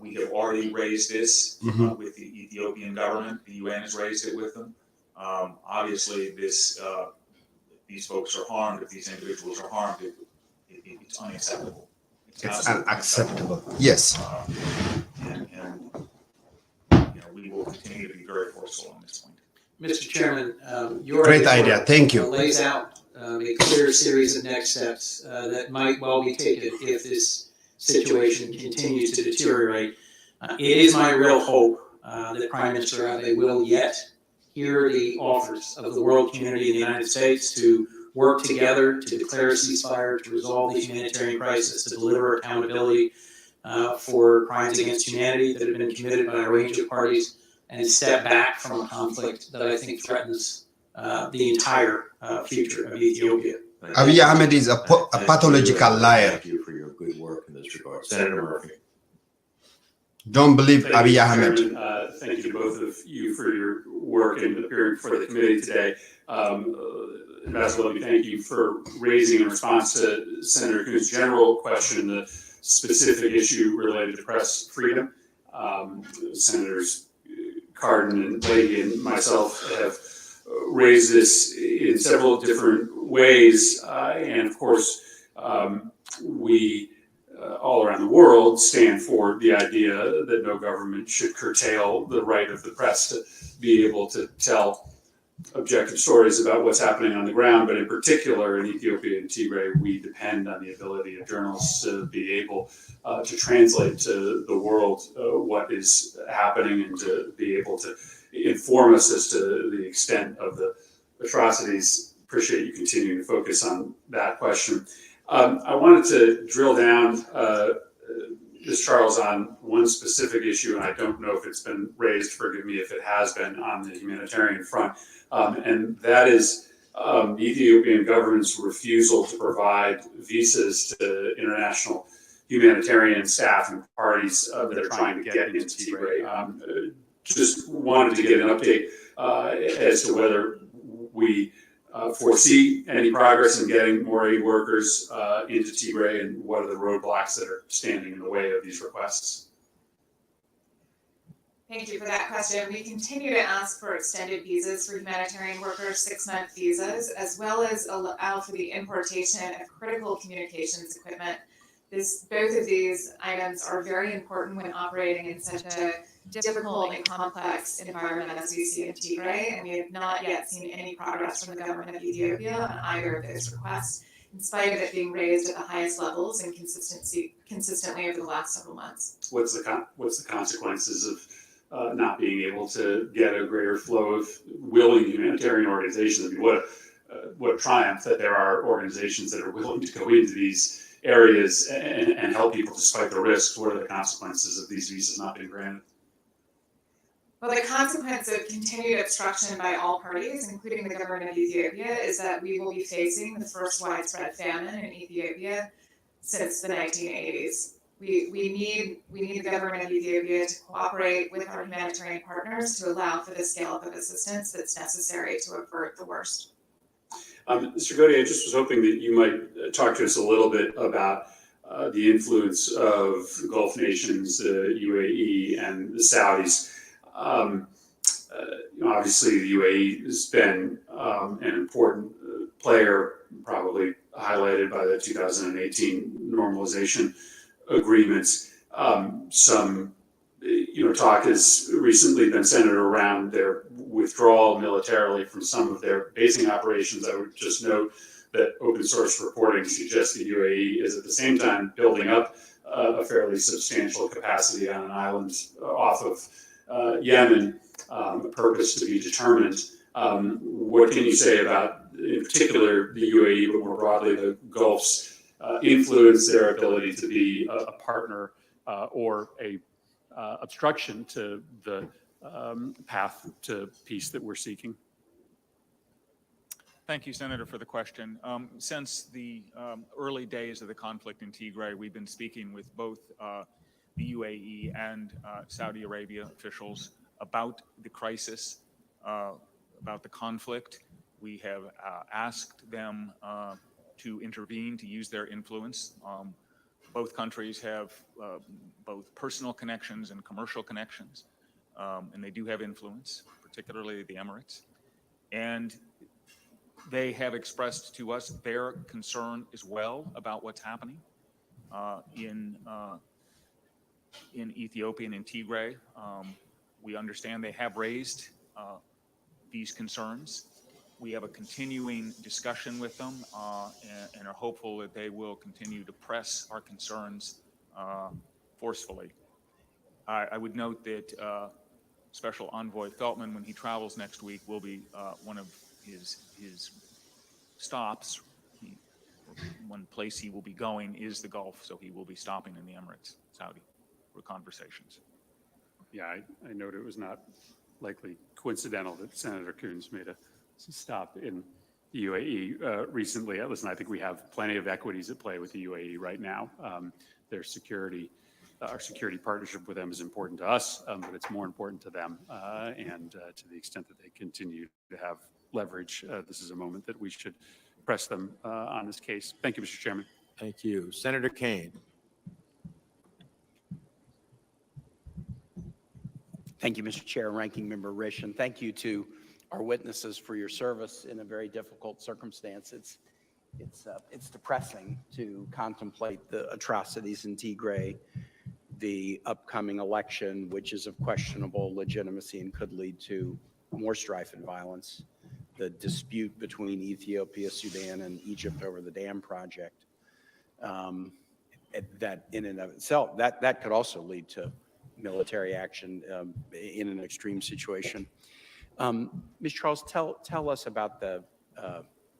S5: We have already raised this with the Ethiopian government. The UN has raised it with them. Obviously, these folks are harmed. If these individuals are harmed, it's unacceptable.
S1: It's
S5: absolutely
S1: unacceptable. Yes.
S5: And we will continue to be very forceful on this point.
S7: Mr. Chairman, your
S1: Great idea. Thank you.
S7: lays out a clear series of next steps that might well be taken if this situation continues to deteriorate. It is my real hope that Prime Minister Abiy will yet hear the offers of the world community in the United States to work together to declare a ceasefire, to resolve the humanitarian crisis, to deliver accountability for crimes against humanity that have been committed by a range of parties, and step back from a conflict that I think threatens the entire future of Ethiopia.
S1: Abiy Ahmed is a pathological liar.
S4: Thank you for your good work in this regard. Senator Murphy.
S1: Don't believe
S9: Thank you,
S1: Abiy
S9: Mr.
S1: Ahmed.
S9: Chairman. Thank you to both of you for your work and appearing before the committee today. Ambassador, let me thank you for raising in response to Senator Kuhn's general question, the specific issue related to press freedom. Senators Cardin and Leahy and myself have raised this in several different ways. And of course, we all around the world stand for the idea that no government should curtail the right of the press to be able to tell objective stories about what's happening on the ground. But in particular, in Ethiopia and Tigray, we depend on the ability of journalists to be able to translate to the world what is happening and to be able to inform us as to the extent of the atrocities. Appreciate you continuing to focus on that question. I wanted to drill down, Ms. Charles, on one specific issue, and I don't know if it's been raised, forgive me if it has been, on the humanitarian front, and that is the Ethiopian government's refusal to provide visas to international humanitarian staff and parties that are trying to get into Tigray. Just wanted to get an update as to whether we foresee any progress in getting more aid workers into Tigray, and what are the roadblocks that are standing in the way of these requests?
S6: Thank you for that question. We continue to ask for extended visas for humanitarian workers, 6-month visas, as well as allow for the importation of critical communications equipment. Both of these items are very important when operating in such a difficult and complex environment as we see in Tigray, and we have not yet seen any progress from the government of Ethiopia on either of those requests, in spite of it being raised at the highest levels and consistently over the last several months.
S9: What's the consequences of not being able to get a greater flow of willing humanitarian organizations? I mean, what a triumph that there are organizations that are willing to go into these areas and help people despite the risks. What are the consequences of these visas not being granted?
S6: Well, the consequence of continued obstruction by all parties, including the government of Ethiopia, is that we will be facing the first widespread famine in Ethiopia since the 1980s. We need the government of Ethiopia to cooperate with our humanitarian partners to allow for the scale-up of assistance that's necessary to avert the worst.
S9: Mr. Godi, I just was hoping that you might talk to us a little bit about the influence of the Gulf nations, the UAE and the Saudis. Obviously, the UAE has been an important player, probably highlighted by the 2018 normalization agreements. Some talk has recently been centered around their withdrawal militarily from some of their basing operations. I would just note that open source reporting suggests the UAE is at the same time building up a fairly substantial capacity on an island off of Yemen, a purpose to be determined. What can you say about, in particular, the UAE, but more broadly the Gulf's influence, their ability to be a partner or a obstruction to the path to peace that we're seeking?
S5: Thank you, Senator, for the question. Since the early days of the conflict in Tigray, we've been speaking with both the UAE and Saudi Arabia officials about the crisis, about the conflict. We have asked them to intervene, to use their influence. Both countries have both personal connections and commercial connections, and they do have influence, particularly the Emirates. And they have expressed to us their concern as well about what's happening in Ethiopia and in Tigray. We understand they have raised these concerns. We have a continuing discussion with them and are hopeful that they will continue to press our concerns forcefully. I would note that Special Envoy Feltman, when he travels next week, will be one of his stops. One place he will be going is the Gulf, so he will be stopping in the Emirates, Saudi, for conversations.
S9: Yeah, I noted it was not likely coincidental that Senator Coons made a stop in the UAE recently. Listen, I think we have plenty of equities at play with the UAE right now. Their security, our security partnership with them is important to us, but it's more important to them. And to the extent that they continue to have leverage, this is a moment that we should press them on this case. Thank you, Mr. Chairman.
S4: Thank you. Senator Kane.
S2: Thank you, Mr. Chair, Ranking Member Risch, and thank you to our witnesses for your service in a very difficult circumstance. it's depressing to contemplate the atrocities in Tigray, the upcoming election, which is of questionable legitimacy and could lead to more strife and violence, the dispute between Ethiopia, Sudan, and Egypt over the dam project. That in and of itself, that could also lead to military action in an extreme situation. Ms. Charles, tell us about the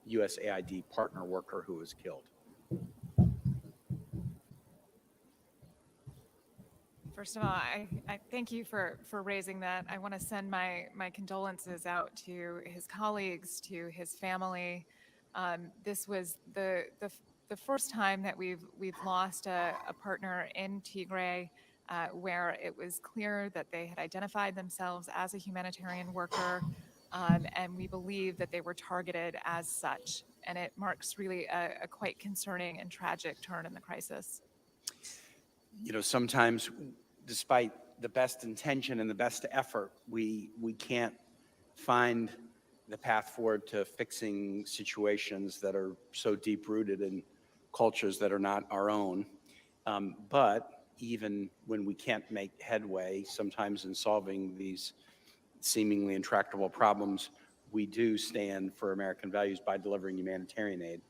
S2: USAID partner worker who was killed.
S6: First of all, I thank you for raising that. I want to send my condolences out to his colleagues, to his family. This was the first time that we've lost a partner in Tigray where it was clear that they had identified themselves as a humanitarian worker, and we believe that they were targeted as such. And it marks really a quite concerning and tragic turn in the crisis.
S2: You know, sometimes, despite the best intention and the best effort, we can't find the path forward to fixing situations that are so deep-rooted in cultures that are not our own. But even when we can't make headway, sometimes in solving these seemingly intractable problems, we do stand for American values by delivering humanitarian aid.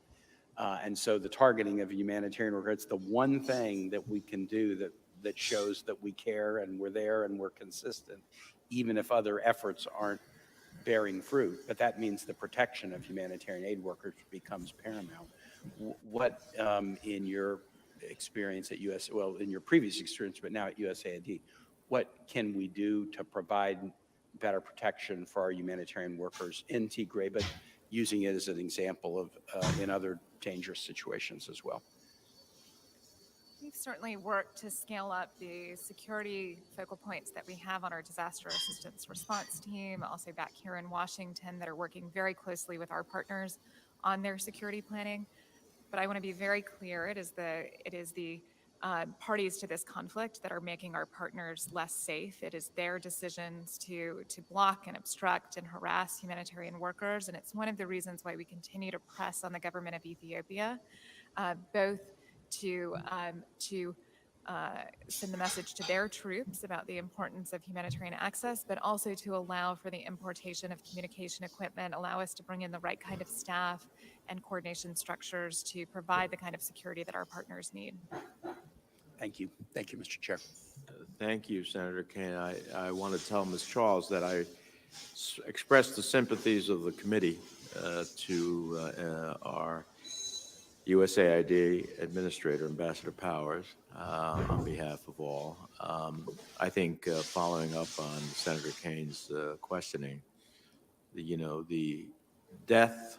S2: And so the targeting of humanitarian workers, it's the one thing that we can do that shows that we care and we're there and we're consistent, even if other efforts aren't bearing fruit. But that means the protection of humanitarian aid workers becomes paramount. What, in your experience at in your previous experience, but now at USAID, what can we do to provide better protection for our humanitarian workers in Tigray, but using it as an example of in other dangerous situations as well?
S6: We've certainly worked to scale up the security focal points that we have on our disaster assistance response team, also back here in Washington, that are working very closely with our partners on their security planning. But I want to be very clear, it is the parties to this conflict that are making our partners less safe. It is their decisions to block and obstruct and harass humanitarian workers, and it's one of the reasons why we continue to press on the government of Ethiopia, both to send the message to their troops about the importance of humanitarian access, but also to allow for the importation of communication equipment, allow us to bring in the right kind of staff and coordination structures to provide the kind of security that our partners need.
S2: Thank you. Thank you, Mr. Chair.
S4: Thank you, Senator Kane. I want to tell Ms. Charles that I express the sympathies of the committee to our USAID Administrator, Ambassador Powers, on behalf of all. I think following up on Senator Kane's questioning, the death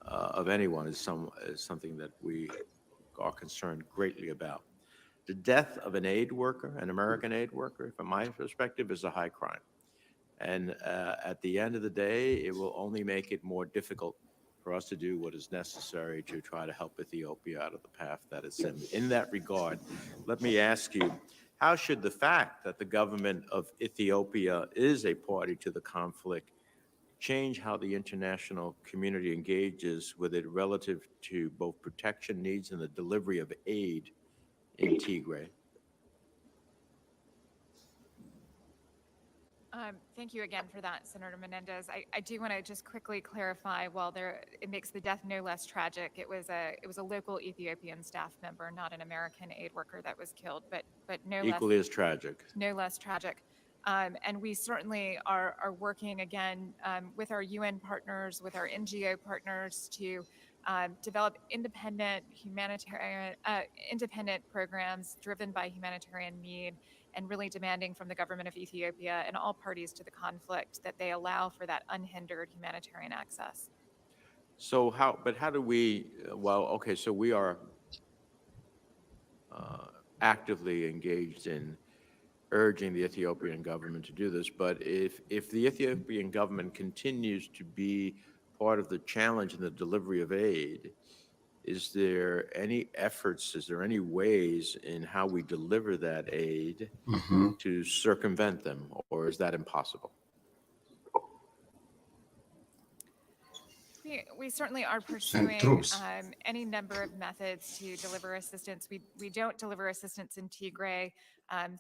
S4: of anyone is something that we are concerned greatly about. The death of an aid worker, an American aid worker, from my perspective, is a high crime. And at the end of the day, it will only make it more difficult for us to do what is necessary to try to help Ethiopia out of the path that it's in. In that regard, let me ask you, how should the fact that the government of Ethiopia is a party to the conflict change how the international community engages with it relative to both protection needs and the delivery of aid in Tigray?
S6: Thank you again for that, Senator Menendez. I do want to just quickly clarify, while it makes the death no less tragic, it was a local Ethiopian staff member, not an American aid worker that was killed, but no
S4: Equally as tragic.
S6: No less tragic. And we certainly are working again with our UN partners, with our NGO partners to develop independent programs driven by humanitarian need, and really demanding from the government of Ethiopia and all parties to the conflict that they allow for that unhindered humanitarian access.
S4: So how do we, so we are actively engaged in urging the Ethiopian government to do this, but if the Ethiopian government continues to be part of the challenge in the delivery of aid, is there any efforts, is there any ways in how we deliver that aid to circumvent them, or is that impossible?
S6: We certainly are pursuing
S1: troops.
S6: any number of methods to deliver assistance. We don't deliver assistance in Tigray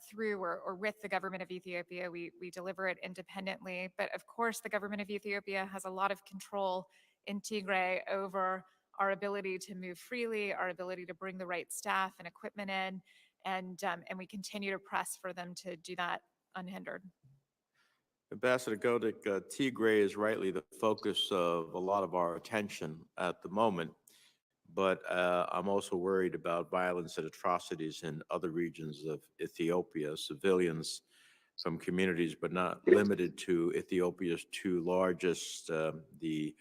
S6: through or with the government of Ethiopia. We deliver it independently. But of course, the government of Ethiopia has a lot of control in Tigray over our ability to move freely, our ability to bring the right staff and equipment in, and we continue to press for them to do that unhindered.
S4: Ambassador Godik, Tigray is rightly the focus of a lot of our attention at the moment, but I'm also worried about violence and atrocities in other regions of Ethiopia. Civilians from communities, but not limited to Ethiopia's two largest, the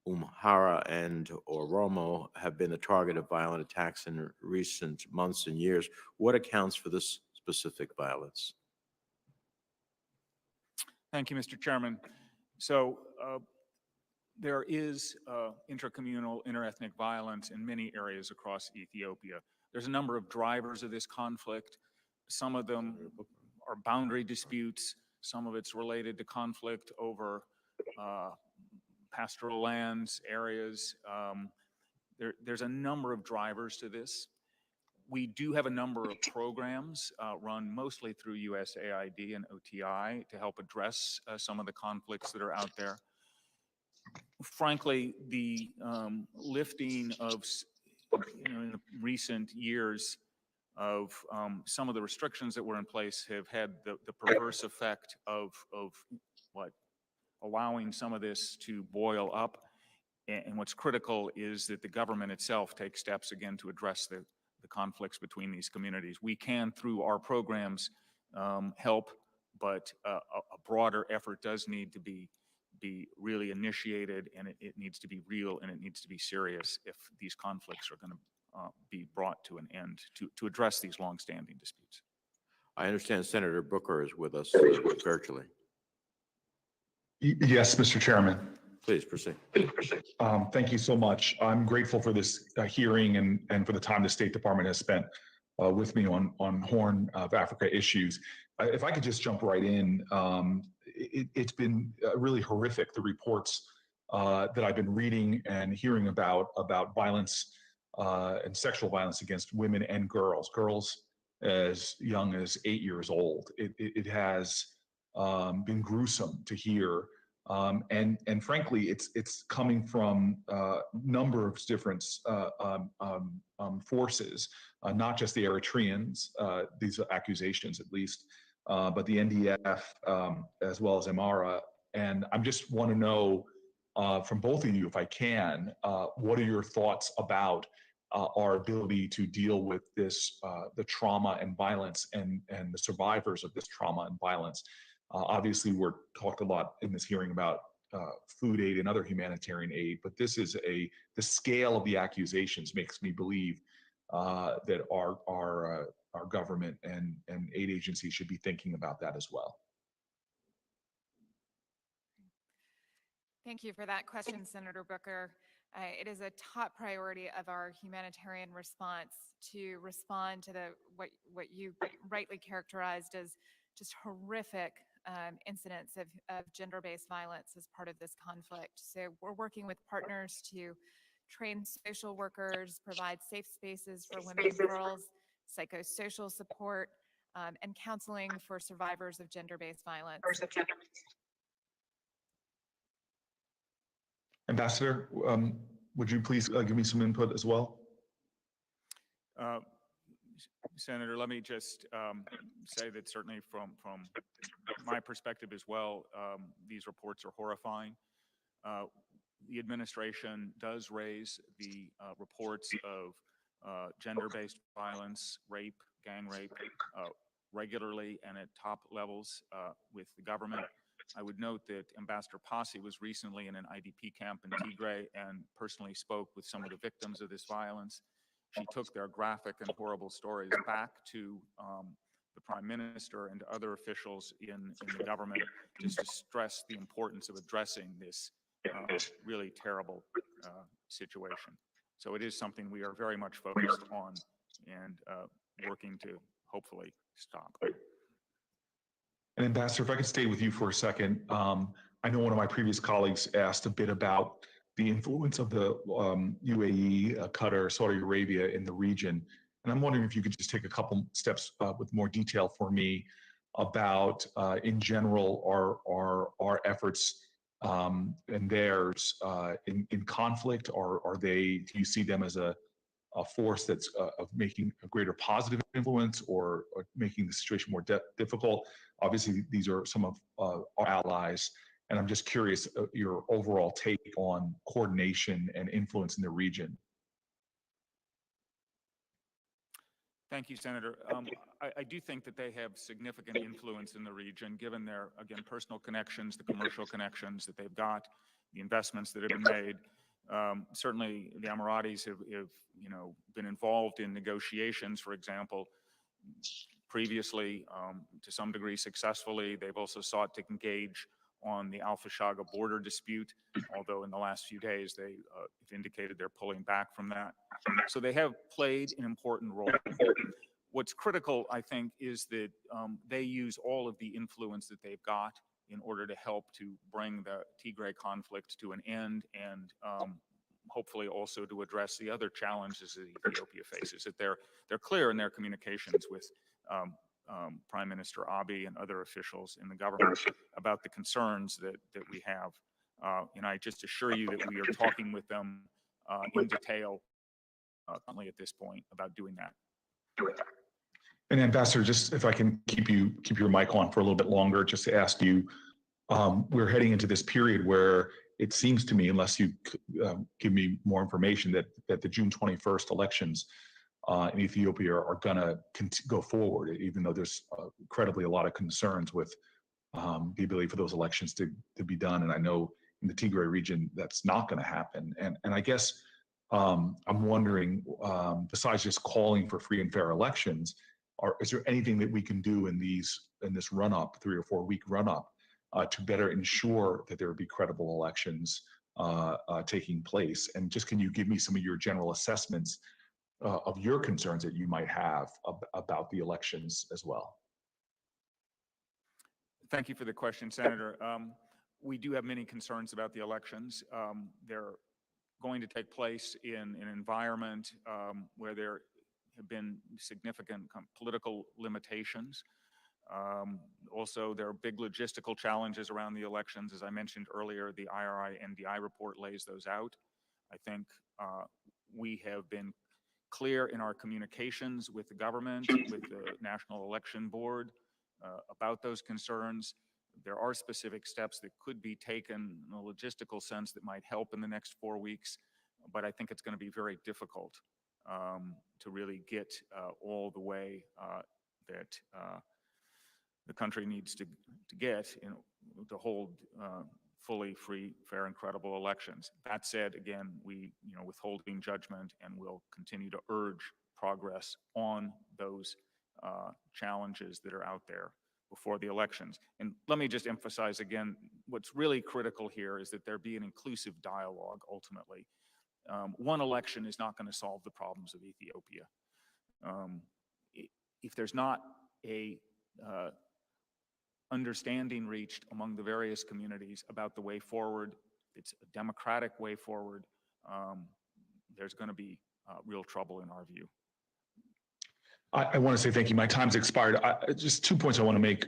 S4: Amhara and Oromo, have been the target of violent attacks in recent months and years. What accounts for this specific violence?
S5: Thank you, Mr. Chairman. So there is intercommunal, interethnic violence in many areas across Ethiopia. There's a number of drivers of this conflict. Some of them are boundary disputes. Some of it's related to conflict over pastoral lands, areas. There's a number of drivers to this. We do have a number of programs run mostly through USAID and OTI to help address some of the conflicts that are out there. Frankly, the lifting of, in the recent years of some of the restrictions that were in place have had the perverse effect of allowing some of this to boil up. And what's critical is that the government itself takes steps again to address the conflicts between these communities. We can, through our programs, help, but a broader effort does need to be really initiated, and it needs to be real, and it needs to be serious if these conflicts are going to be brought to an end to address these longstanding disputes.
S4: I understand Senator Booker is with us virtually.
S10: Yes, Mr. Chairman.
S4: Please proceed.
S10: Thank you so much. I'm grateful for this hearing and for the time the State Department has spent with me on Horn of Africa issues. If I could just jump right in, it's been really horrific, the reports that I've been reading and hearing about violence and sexual violence against women and girls as young as 8 years old. It has been gruesome to hear. And frankly, it's coming from a number of different forces, not just the Eritreans, these accusations at least, but the NDF as well as Amhara. And I just want to know from both of you, if I can, what are your thoughts about our ability to deal with this, the trauma and violence and the survivors of this trauma and violence? Obviously, we're talked a lot in this hearing about food aid and other humanitarian aid, but this is the scale of the accusations makes me believe that our government and aid agencies should be thinking about that as well.
S6: Thank you for that question, Senator Booker. It is a top priority of our humanitarian response to respond to what you rightly characterized as just horrific incidents of gender-based violence as part of this conflict. So we're working with partners to train social workers, provide safe spaces for women and girls, psychosocial support, and counseling for survivors of gender-based violence.
S10: Ambassador, would you please give me some input as well?
S5: Senator, let me just say that certainly from my perspective as well, these reports are horrifying. The administration does raise the reports of gender-based violence, rape, gang rape, regularly and at top levels with the government. I would note that Ambassador Posse was recently in an IDP camp in Tigray and personally spoke with some of the victims of this violence. She took their graphic and horrible stories back to the Prime Minister and other officials in the government just to stress the importance of addressing this really terrible situation. So it is something we are very much focused on and working to hopefully stop.
S10: And Ambassador, if I could stay with you for a second. I know one of my previous colleagues asked a bit about the influence of the UAE, Qatar, Saudi Arabia in the region. And I'm wondering if you could just take a couple steps with more detail for me about, in general, our efforts and theirs in conflict, or are they? Do you see them as a force that's of making a greater positive influence, or making the situation more difficult? Obviously, these are some of our allies, and I'm just curious your overall take on coordination and influence in the region.
S5: Thank you, Senator. I do think that they have significant influence in the region, given their, again, personal connections, the commercial connections that they've got, the investments that have been made. Certainly, the Emiratis have been involved in negotiations, for example, previously, to some degree successfully. They've also sought to engage on the Al-Fashaga border dispute, although in the last few days they have indicated they're pulling back from that. So they have played an important role. What's critical, I think, is that they use all of the influence that they've got in order to help to bring the Tigray conflict to an end, and hopefully also to address the other challenges that Ethiopia faces. That they're clear in their communications with Prime Minister Abiy and other officials in the government about the concerns that we have. And I just assure you that we are talking with them in detail currently at this point about doing that.
S10: And Ambassador, just if I can keep your mic on for a little bit longer, just to ask you, we're heading into this period where it seems to me, unless you give me more information, that the June 21st elections in Ethiopia are going to go forward, even though there's incredibly a lot of concerns with the ability for those elections to be done. And I know in the Tigray region that's not going to happen. And I guess I'm wondering, besides just calling for free and fair elections, is there anything that we can do in this run-up, 3 or 4 week run-up, to better ensure that there will be credible elections taking place? And just, can you give me some of your general assessments of your concerns that you might have about the elections as well?
S5: Thank you for the question, Senator. We do have many concerns about the elections. They're going to take place in an environment where there have been significant political limitations. Also, there are big logistical challenges around the elections. As I mentioned earlier, the IRI-NDI report lays those out. I think we have been clear in our communications with the government, with the National Election Board, about those concerns. There are specific steps that could be taken in a logistical sense that might help in the next 4 weeks, but I think it's going to be very difficult to really get all the way that the country needs to get to hold fully free, fair, and credible elections. That said, again, we withholding judgment, and will continue to urge progress on those challenges that are out there before the elections. And let me just emphasize again, what's really critical here is that there be an inclusive dialogue ultimately. One election is not going to solve the problems of Ethiopia. If there's not a understanding reached among the various communities about the way forward, it's a democratic way forward, there's going to be real trouble in our view.
S10: I want to say thank you. My time's expired. Just 2 points I want to make.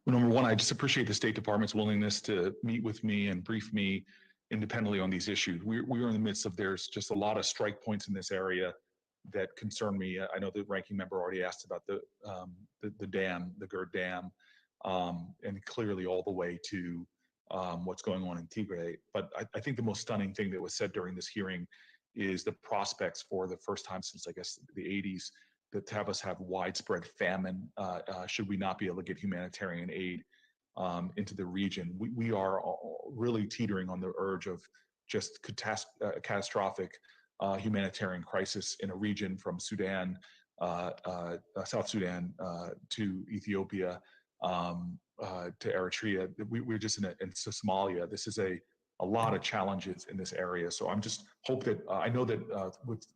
S10: Number one, I just appreciate the State Department's willingness to meet with me and brief me independently on these issues. We are in the midst of, there's just a lot of strike points in this area that concern me. I know the ranking member already asked about the dam, the GERD Dam, and clearly all the way to what's going on in Tigray. But I think the most stunning thing that was said during this hearing is the prospects for the first time since, I guess, the 80s, that to have us have widespread famine, should we not be able to get humanitarian aid into the region. We are really teetering on the edge of just catastrophic humanitarian crisis in a region from Sudan, South Sudan, to Ethiopia, to Eritrea. We're just in Somalia. This is a lot of challenges in this area. So I'm just hope that I know that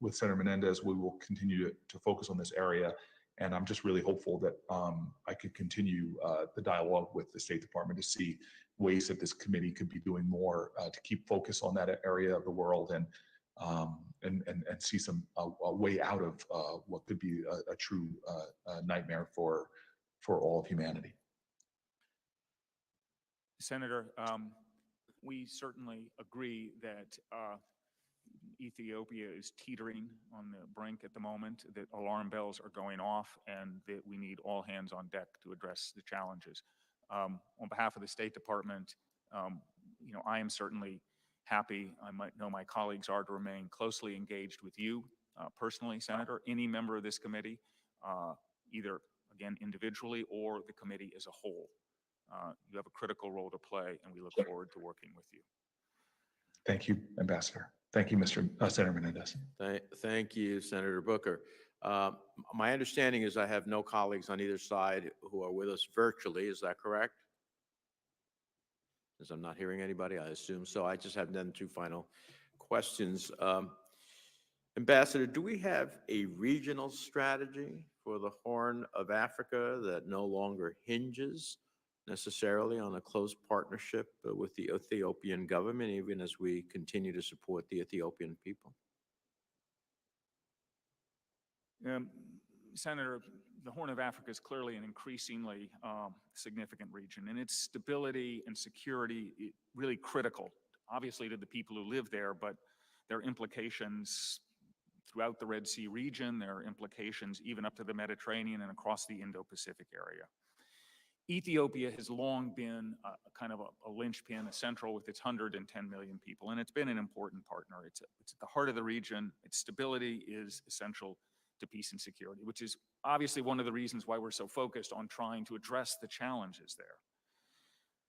S10: with Senator Menendez, we will continue to focus on this area. And I'm just really hopeful that I could continue the dialogue with the State Department to see ways that this committee could be doing more to keep focus on that area of the world and see a way out of what could be a true nightmare for all of humanity.
S5: Senator, we certainly agree that Ethiopia is teetering on the brink at the moment, that alarm bells are going off, and that we need all hands on deck to address the challenges. On behalf of the State Department, I am certainly happy, I might know my colleagues are, to remain closely engaged with you personally, Senator, any member of this committee, either, again, individually or the committee as a whole. You have a critical role to play, and we look forward to working with you.
S10: Thank you, Ambassador. Thank you, Senator Menendez.
S4: Thank you, Senator Booker. My understanding is I have no colleagues on either side who are with us virtually. Is that correct? As I'm not hearing anybody, I assume so. I just have then two final questions. Ambassador, do we have a regional strategy for the Horn of Africa that no longer hinges necessarily on a close partnership with the Ethiopian government, even as we continue to support the Ethiopian people?
S5: Senator, the Horn of Africa is clearly an increasingly significant region, and its stability and security is really critical, obviously, to the people who live there, but there are implications throughout the Red Sea region. There are implications even up to the Mediterranean and across the Indo-Pacific area. Ethiopia has long been kind of a linchpin, a central with its 110 million people, and it's been an important partner. It's at the heart of the region. Its stability is essential to peace and security, which is obviously one of the reasons why we're so focused on trying to address the challenges there.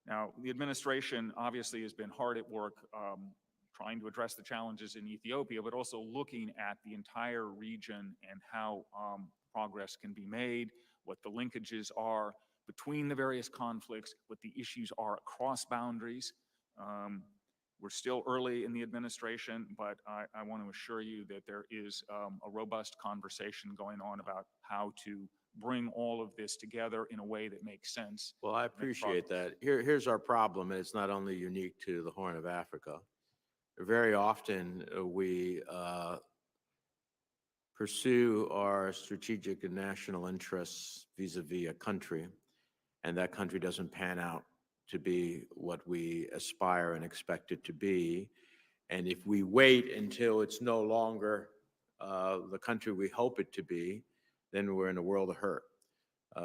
S5: Now, the administration obviously has been hard at work trying to address the challenges in Ethiopia, but also looking at the entire region and how progress can be made, what the linkages are between the various conflicts, what the issues are across boundaries. We're still early in the administration, but I want to assure you that there is a robust conversation going on about how to bring all of this together in a way that makes sense.
S4: Well, I appreciate that. Here's our problem, and it's not only unique to the Horn of Africa. Very often we pursue our strategic and national interests vis-a-vis a country, and that country doesn't pan out to be what we aspire and expect it to be. And if we wait until it's no longer the country we hope it to be, then we're in a world of hurt.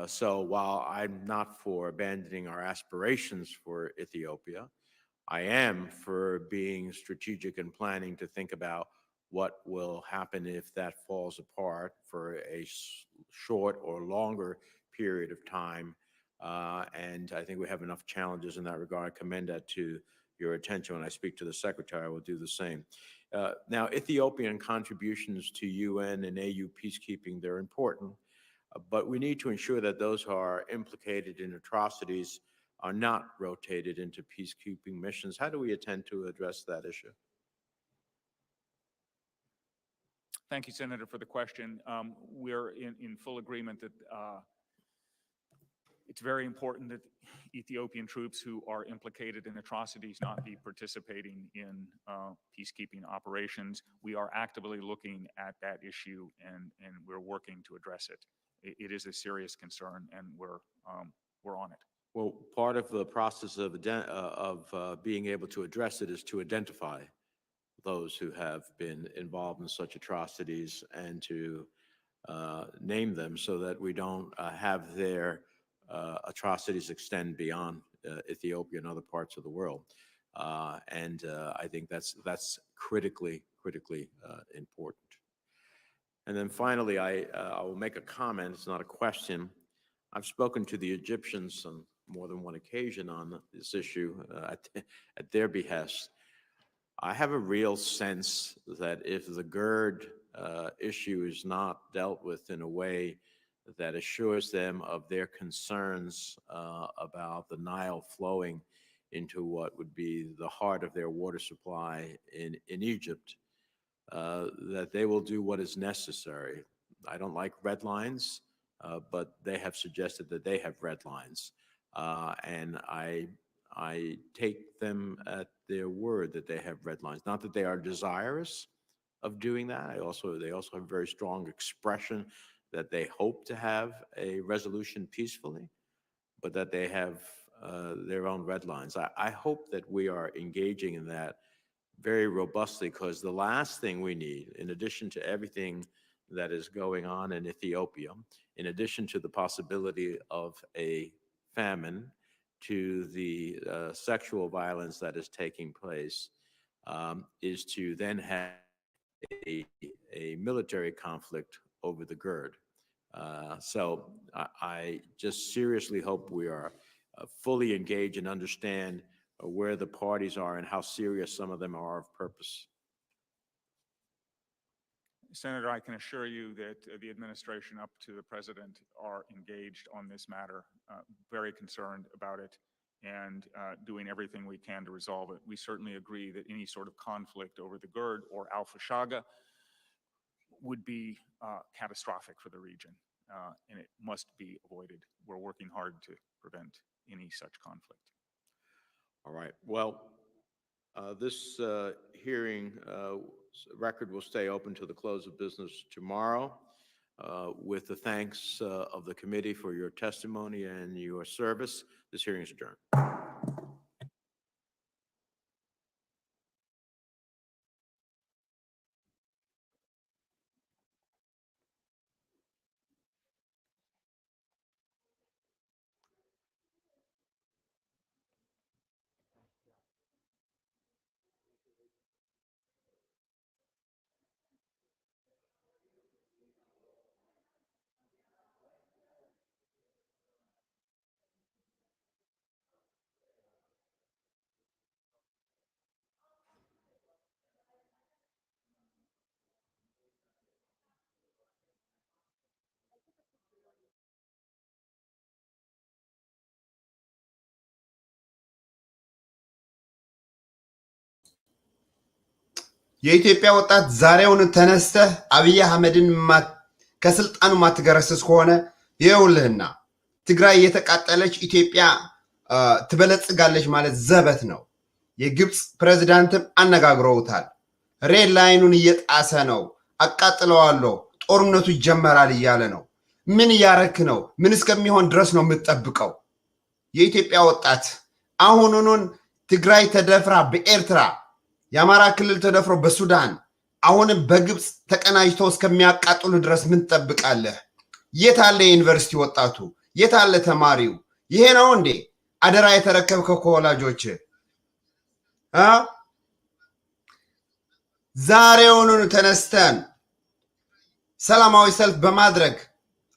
S4: So while I'm not for abandoning our aspirations for Ethiopia, I am for being strategic and planning to think about what will happen if that falls apart for a short or longer period of time. And I think we have enough challenges in that regard. I commend that to your attention. When I speak to the Secretary, I will do the same. Now, Ethiopian contributions to UN and AU peacekeeping, they're important, but we need to ensure that those who are implicated in atrocities are not rotated into peacekeeping missions. How do we intend to address that issue?
S5: Thank you, Senator, for the question. We're in full agreement that it's very important that Ethiopian troops who are implicated in atrocities not be participating in peacekeeping operations. We are actively looking at that issue, and we're working to address it. It is a serious concern, and we're on it.
S4: Well, part of the process of being able to address it is to identify those who have been involved in such atrocities and to name them so that we don't have their atrocities extend beyond Ethiopia and other parts of the world. And I think that's critically important. And then finally, I will make a comment. It's not a question. I've spoken to the Egyptians on more than one occasion on this issue at their behest. I have a real sense that if the GERD issue is not dealt with in a way that assures them of their concerns about the Nile flowing into what would be the heart of their water supply in Egypt, that they will do what is necessary. I don't like red lines, but they have suggested that they have red lines. And I I take them at their word that they have red lines. Not that they are desirous of doing that. They also have very strong expression that they hope to have a resolution peacefully, but that they have their own red lines. I hope that we are engaging in that very robustly, because the last thing we need, in addition to everything that is going on in Ethiopia, in addition to the possibility of a famine, to the sexual violence that is taking place, is to then have a military conflict over the GERD. So I just seriously hope we are fully engaged and understand where the parties are and how serious some of them are of purpose.
S5: Senator, I can assure you that the administration up to the president are engaged on this matter, very concerned about it, and doing everything we can to resolve it. We certainly agree that any sort of conflict over the GERD or Al-Fashaga would be catastrophic for the region, and it must be avoided. We're working hard to prevent any such conflict.
S4: All right. Well, this hearing record will stay open to the close of business tomorrow. With the thanks of the committee for your testimony and your service, this hearing is adjourned.
S1: የኢትዮጵያ ወጣት ዛሬውን ተነስተህ አብይ አህመድን ከስልጣኑ ማትገረስስ ከሆነ ይኸውልህና ትግራይ የተቃጠለች ኢትዮጵያ ትበለጽጋለች ማለት ዘበት ነው። የግብጽ ፕሬዝዳንትም አነጋግረውታል። ሬድ ላይኑን እየጣሰ ነው፣ አቃጥለዋለሁ፣ ጦርነቱ ይጀመራል እያለ ነው። ምን እያረክ ነው? ምን እስከሚሆን ድረስ ነው የምትጠብቀው? የኢትዮጵያ ወጣት አሁኑን ትግራይ ተደፍራ በኤርትራ የአማራ ክልል ተደፍሮ በሱዳን አሁንም በግብጽ ተቀናጅተው እስከሚያቃጥሉ ድረስ ምን ትጠብቃለህ? የት አለ የዩኒቨርሲቲ ወጣቱ? የት አለ ተማሪው? ይሄ ነው እንዴ አደራ የተረከብከው ከወላጆች? ዛሬውኑ ተነስተን ሰላማዊ ሰልፍ በማድረግ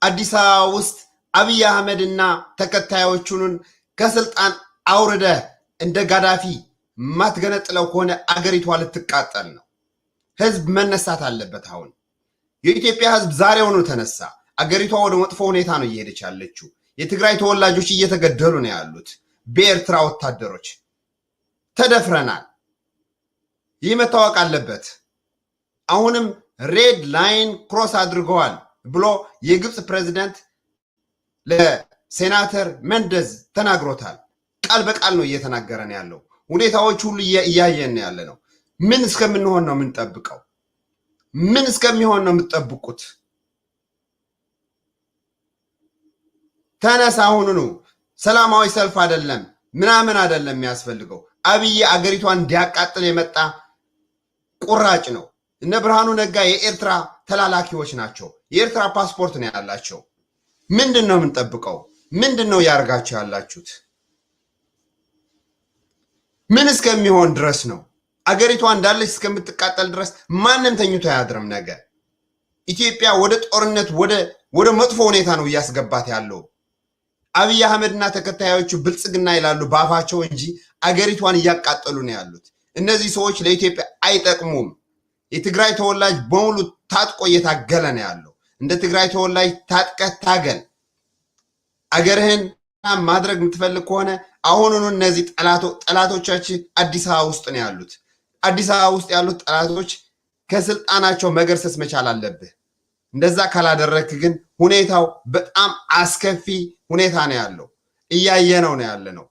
S1: አዲስ አበባ ውስጥ አብይ አህመድና ተከታዮቹን ከስልጣን አውርደህ እንደ ጋዳፊ ማትገነጥለው ከሆነ አገሪቷ ልትቃጠል ነው። ህዝብ መነሳት አለበት። አሁን የኢትዮጵያ ህዝብ ዛሬውኑ ተነሳ። አገሪቷ ወደ መጥፎ ሁኔታ ነው እየሄደች ያለችው። የትግራይ ተወላጆች እየተገደሉ ነው ያሉት በኤርትራ ወታደሮች። ተደፍረናል። ይህ መታወቅ አለበት። አሁንም ሬድ ላይን ክሮስ አድርገዋል ብሎ የግብጽ ፕሬዝዳንት ለሴናተር መንደዝ ተናግሮታል። ቃል በቃል ነው እየተናገረን ያለው። ሁኔታዎች ሁሉ እያየን ያለ ነው። ምን እስከምንሆን ነው የምንጠብቀው? ምን እስከሚሆን ነው የምትጠብቁት? ተነስ አሁኑኑ። ሰላማዊ ሰልፍ አይደለም ምናምን አይደለም የሚያስፈልገው። አብይ አገሪቷን እንዲያቃጥል የመጣ ቁራጭ ነው። እነ ብርሃኑ ነጋ የኤርትራ ተላላኪዎች ናቸው። የኤርትራ ፓስፖርት ነው ያላቸው። ምንድን ነው የምንጠብቀው? ምንድን ነው ያርጋችሁ ያላችሁት? ምን እስከሚሆን ድረስ ነው? አገሪቷ እንዳለች እስከምትቃጠል ድረስ ማንም ተኝቶ አያድርም። ነገ ኢትዮጵያ ወደ ጦርነት ወደ መጥፎ ሁኔታ ነው እያስገባት ያለው። አብይ አህመድና ተከታዮቹ ብልጽግና ይላሉ ባፋቸው እንጂ አገሪቷን እያቃጠሉ ነው ያሉት። እነዚህ ሰዎች ለኢትዮጵያ አይጠቅሙም። የትግራይ ተወላጅ በሙሉ ታጥቆ እየታገለ ነው ያለው። እንደ ትግራይ ተወላጅ ታጥቀህ ታገል። አገርህን ማድረግ የምትፈልግ ከሆነ አሁኑኑ እነዚህ ጠላቶቻችን አዲስ አበባ ውስጥ ነው ያሉት። አዲስ አበባ ውስጥ ያሉት ጠላቶች ከስልጣናቸው መገርሰስ መቻል አለብህ። እንደዛ ካላደረክ ግን ሁኔታው በጣም አስከፊ ሁኔታ ነው ያለው። እያየነው ነው ያለ ነው።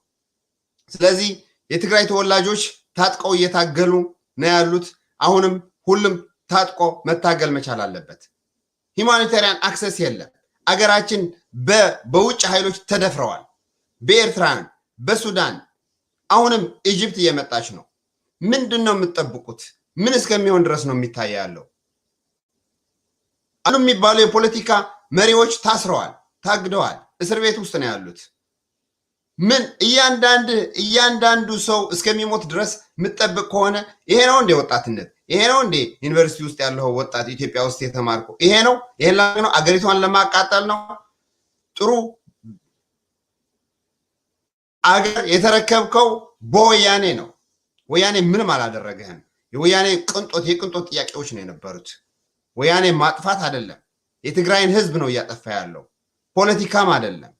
S1: ስለዚህ የትግራይ ተወላጆች ታጥቀው እየታገሉ ነው ያሉት። አሁንም ሁሉም ታጥቆ መታገል መቻል አለበት። ሂውማኒታሪያን አክሰስ የለም። አገራችን በውጭ ኃይሎች ተደፍረዋል። በኤርትራን፣ በሱዳን፣ አሁንም ኢጅፕት እየመጣች ነው። ምንድነው የምትጠብቁት? ምን እስከሚሆን ድረስ ነው የሚታየ ያለው? አሉ የሚባሉ የፖለቲካ መሪዎች ታስረዋል፣ ታግደዋል፣ እስር ቤት ውስጥ ነው ያሉት። ምን እያንዳንዱ ሰው እስከሚሞት ድረስ የምትጠብቅ ከሆነ ይሄ ነው እንደ ወጣትነት? ይሄ ነው እንደ ዩኒቨርሲቲ ውስጥ ያለው ወጣት ኢትዮጵያ ውስጥ የተማርከው? ይሄ ነው ነው አገሪቷን ለማቃጠል ነው? ጥሩ አገር የተረከብከው በወያኔ ነው። ወያኔ ምንም አላደረገህም። የወያኔ የቅንጦት ጥያቄዎች ነው የነበሩት። ወያኔ ማጥፋት አይደለም፣ የትግራይን ህዝብ ነው እያጠፋ ያለው። ፖለቲካም አይደለም፣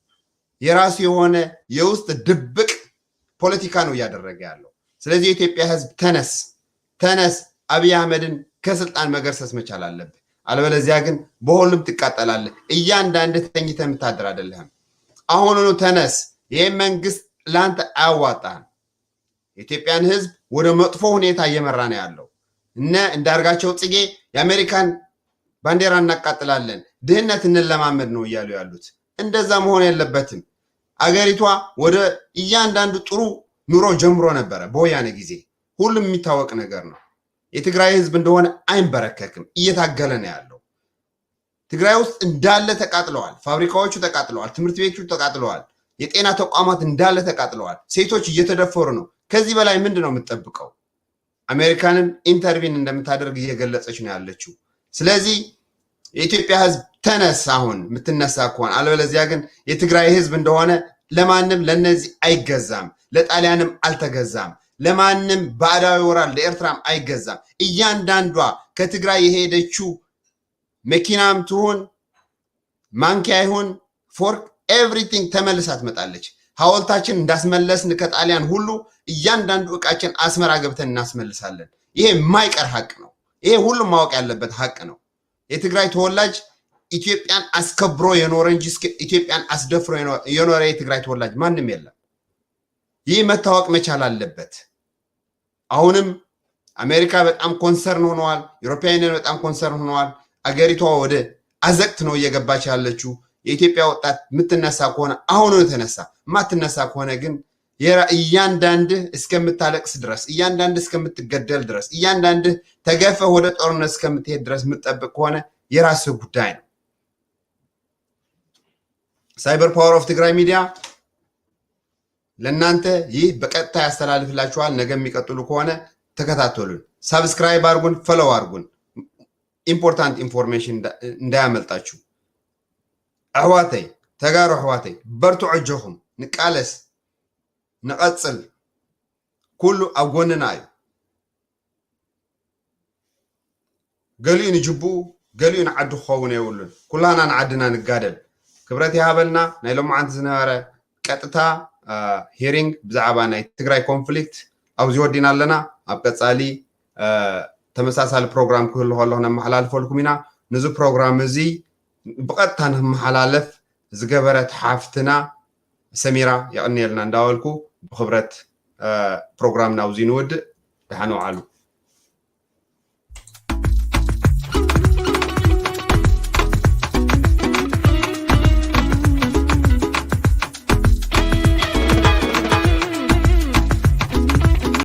S1: የራሱ የሆነ የውስጥ ድብቅ ፖለቲካ ነው እያደረገ ያለው። ስለዚህ የኢትዮጵያ ህዝብ ተነስ፣ አብይ አህመድን ከስልጣን መገርሰስ መቻል አለብህ። አለበለዚያ ግን በሁሉም ትቃጠላለህ። እያንዳንድ ተኝተህ የምታድር አይደለህም። አሁኑኑ ተነስ። ይህ መንግስት ለአንተ አያዋጣህም። የኢትዮጵያን ህዝብ ወደ መጥፎ ሁኔታ እየመራ ነው ያለው። እነ እንዳርጋቸው ጽጌ የአሜሪካን ባንዲራ እናቃጥላለን፣ ድህነት እንለማመድ ነው እያሉ ያሉት። እንደዛ መሆን የለበትም። አገሪቷ ወደ እያንዳንዱ ጥሩ ኑሮ ጀምሮ ነበረ በወያኔ ጊዜ። ሁሉም የሚታወቅ ነገር ነው። የትግራይ ህዝብ እንደሆነ አይንበረከክም፣ እየታገለ ነው ያለው። ትግራይ ውስጥ እንዳለ ተቃጥለዋል። ፋብሪካዎቹ ተቃጥለዋል። ትምህርት ቤቶቹ ተቃጥለዋል። የጤና ተቋማት እንዳለ ተቃጥለዋል። ሴቶች እየተደፈሩ ነው። ከዚህ በላይ ምንድን ነው የምትጠብቀው? አሜሪካንም ኢንተርቪን እንደምታደርግ እየገለጸች ነው ያለችው። ስለዚህ የኢትዮጵያ ህዝብ ተነስ፣ አሁን የምትነሳ ከሆነ። አለበለዚያ ግን የትግራይ ህዝብ እንደሆነ ለማንም ለነዚህ አይገዛም። ለጣሊያንም አልተገዛም። ለማንም ባዕዳዊ ወራል ለኤርትራም አይገዛም። እያንዳንዷ ከትግራይ የሄደችው መኪናም ትሁን ማንኪያ ይሁን ፎርክ ኤቭሪቲንግ ተመልሳ ትመጣለች። ሐውልታችን እንዳስመለስን ከጣሊያን ሁሉ እያንዳንዱ እቃችን አስመራ ገብተን እናስመልሳለን። ይሄ የማይቀር ሀቅ ነው። ይሄ ሁሉም ማወቅ ያለበት ሀቅ ነው። የትግራይ ተወላጅ ኢትዮጵያን አስከብሮ የኖረ እንጂ ኢትዮጵያን አስደፍሮ የኖረ የትግራይ ተወላጅ ማንም የለም። ይህ መታወቅ መቻል አለበት። አሁንም አሜሪካ በጣም ኮንሰርን ሆነዋል። ዩሮፒያን በጣም ኮንሰርን ሆነዋል። አገሪቷ ወደ አዘቅት ነው እየገባች ያለችው። የኢትዮጵያ ወጣት የምትነሳ ከሆነ አሁኑ ተነሳ። የማትነሳ ከሆነ ግን እያንዳንድህ እስከምታለቅስ ድረስ፣ እያንዳንድህ እስከምትገደል ድረስ፣ እያንዳንድህ ተገፈህ ወደ ጦርነት እስከምትሄድ ድረስ የምትጠብቅ ከሆነ የራስህ ጉዳይ ነው። ሳይበር ፓወር ኦፍ ትግራይ ሚዲያ ለእናንተ ይህ በቀጥታ ያስተላልፍላችኋል። ነገ የሚቀጥሉ ከሆነ ተከታተሉን፣ ሳብስክራይብ አርጉን፣ ፈሎው አርጉን። ኢምፖርታንት ኢንፎርሜሽን እንዳያመልጣችሁ። አሕዋተይ ተጋሩ አሕዋተይ በርቱ፣ ዕጆኹም ንቃለስ፣ ንቐፅል። ኩሉ ኣብ ጎንና እዩ። ገሊኡ ንጅብኡ ገሊኡ ንዓዱ ክኸውን የብሉን። ኩላና ንዓድና ንጋደል። ክብረት ይሃበልና። ናይ ሎማዓንቲ ዝነበረ ቀጥታ ሂሪንግ ብዛዕባ ናይ ትግራይ ኮንፍሊክት ኣብዚ ወዲና ኣለና። ኣብ ቀፃሊ ተመሳሳሊ ፕሮግራም ክህሉ ከለኹ ነመሓላልፈልኩም ኢና። ነዚ ፕሮግራም እዚ ብቐጥታ ንመሓላለፍ ዝገበረት ሓፍትና ሰሚራ የቕኒየልና እንዳበልኩ ብክብረት ፕሮግራም ናብዚ ንውድእ ድሓን ዋዕሉ።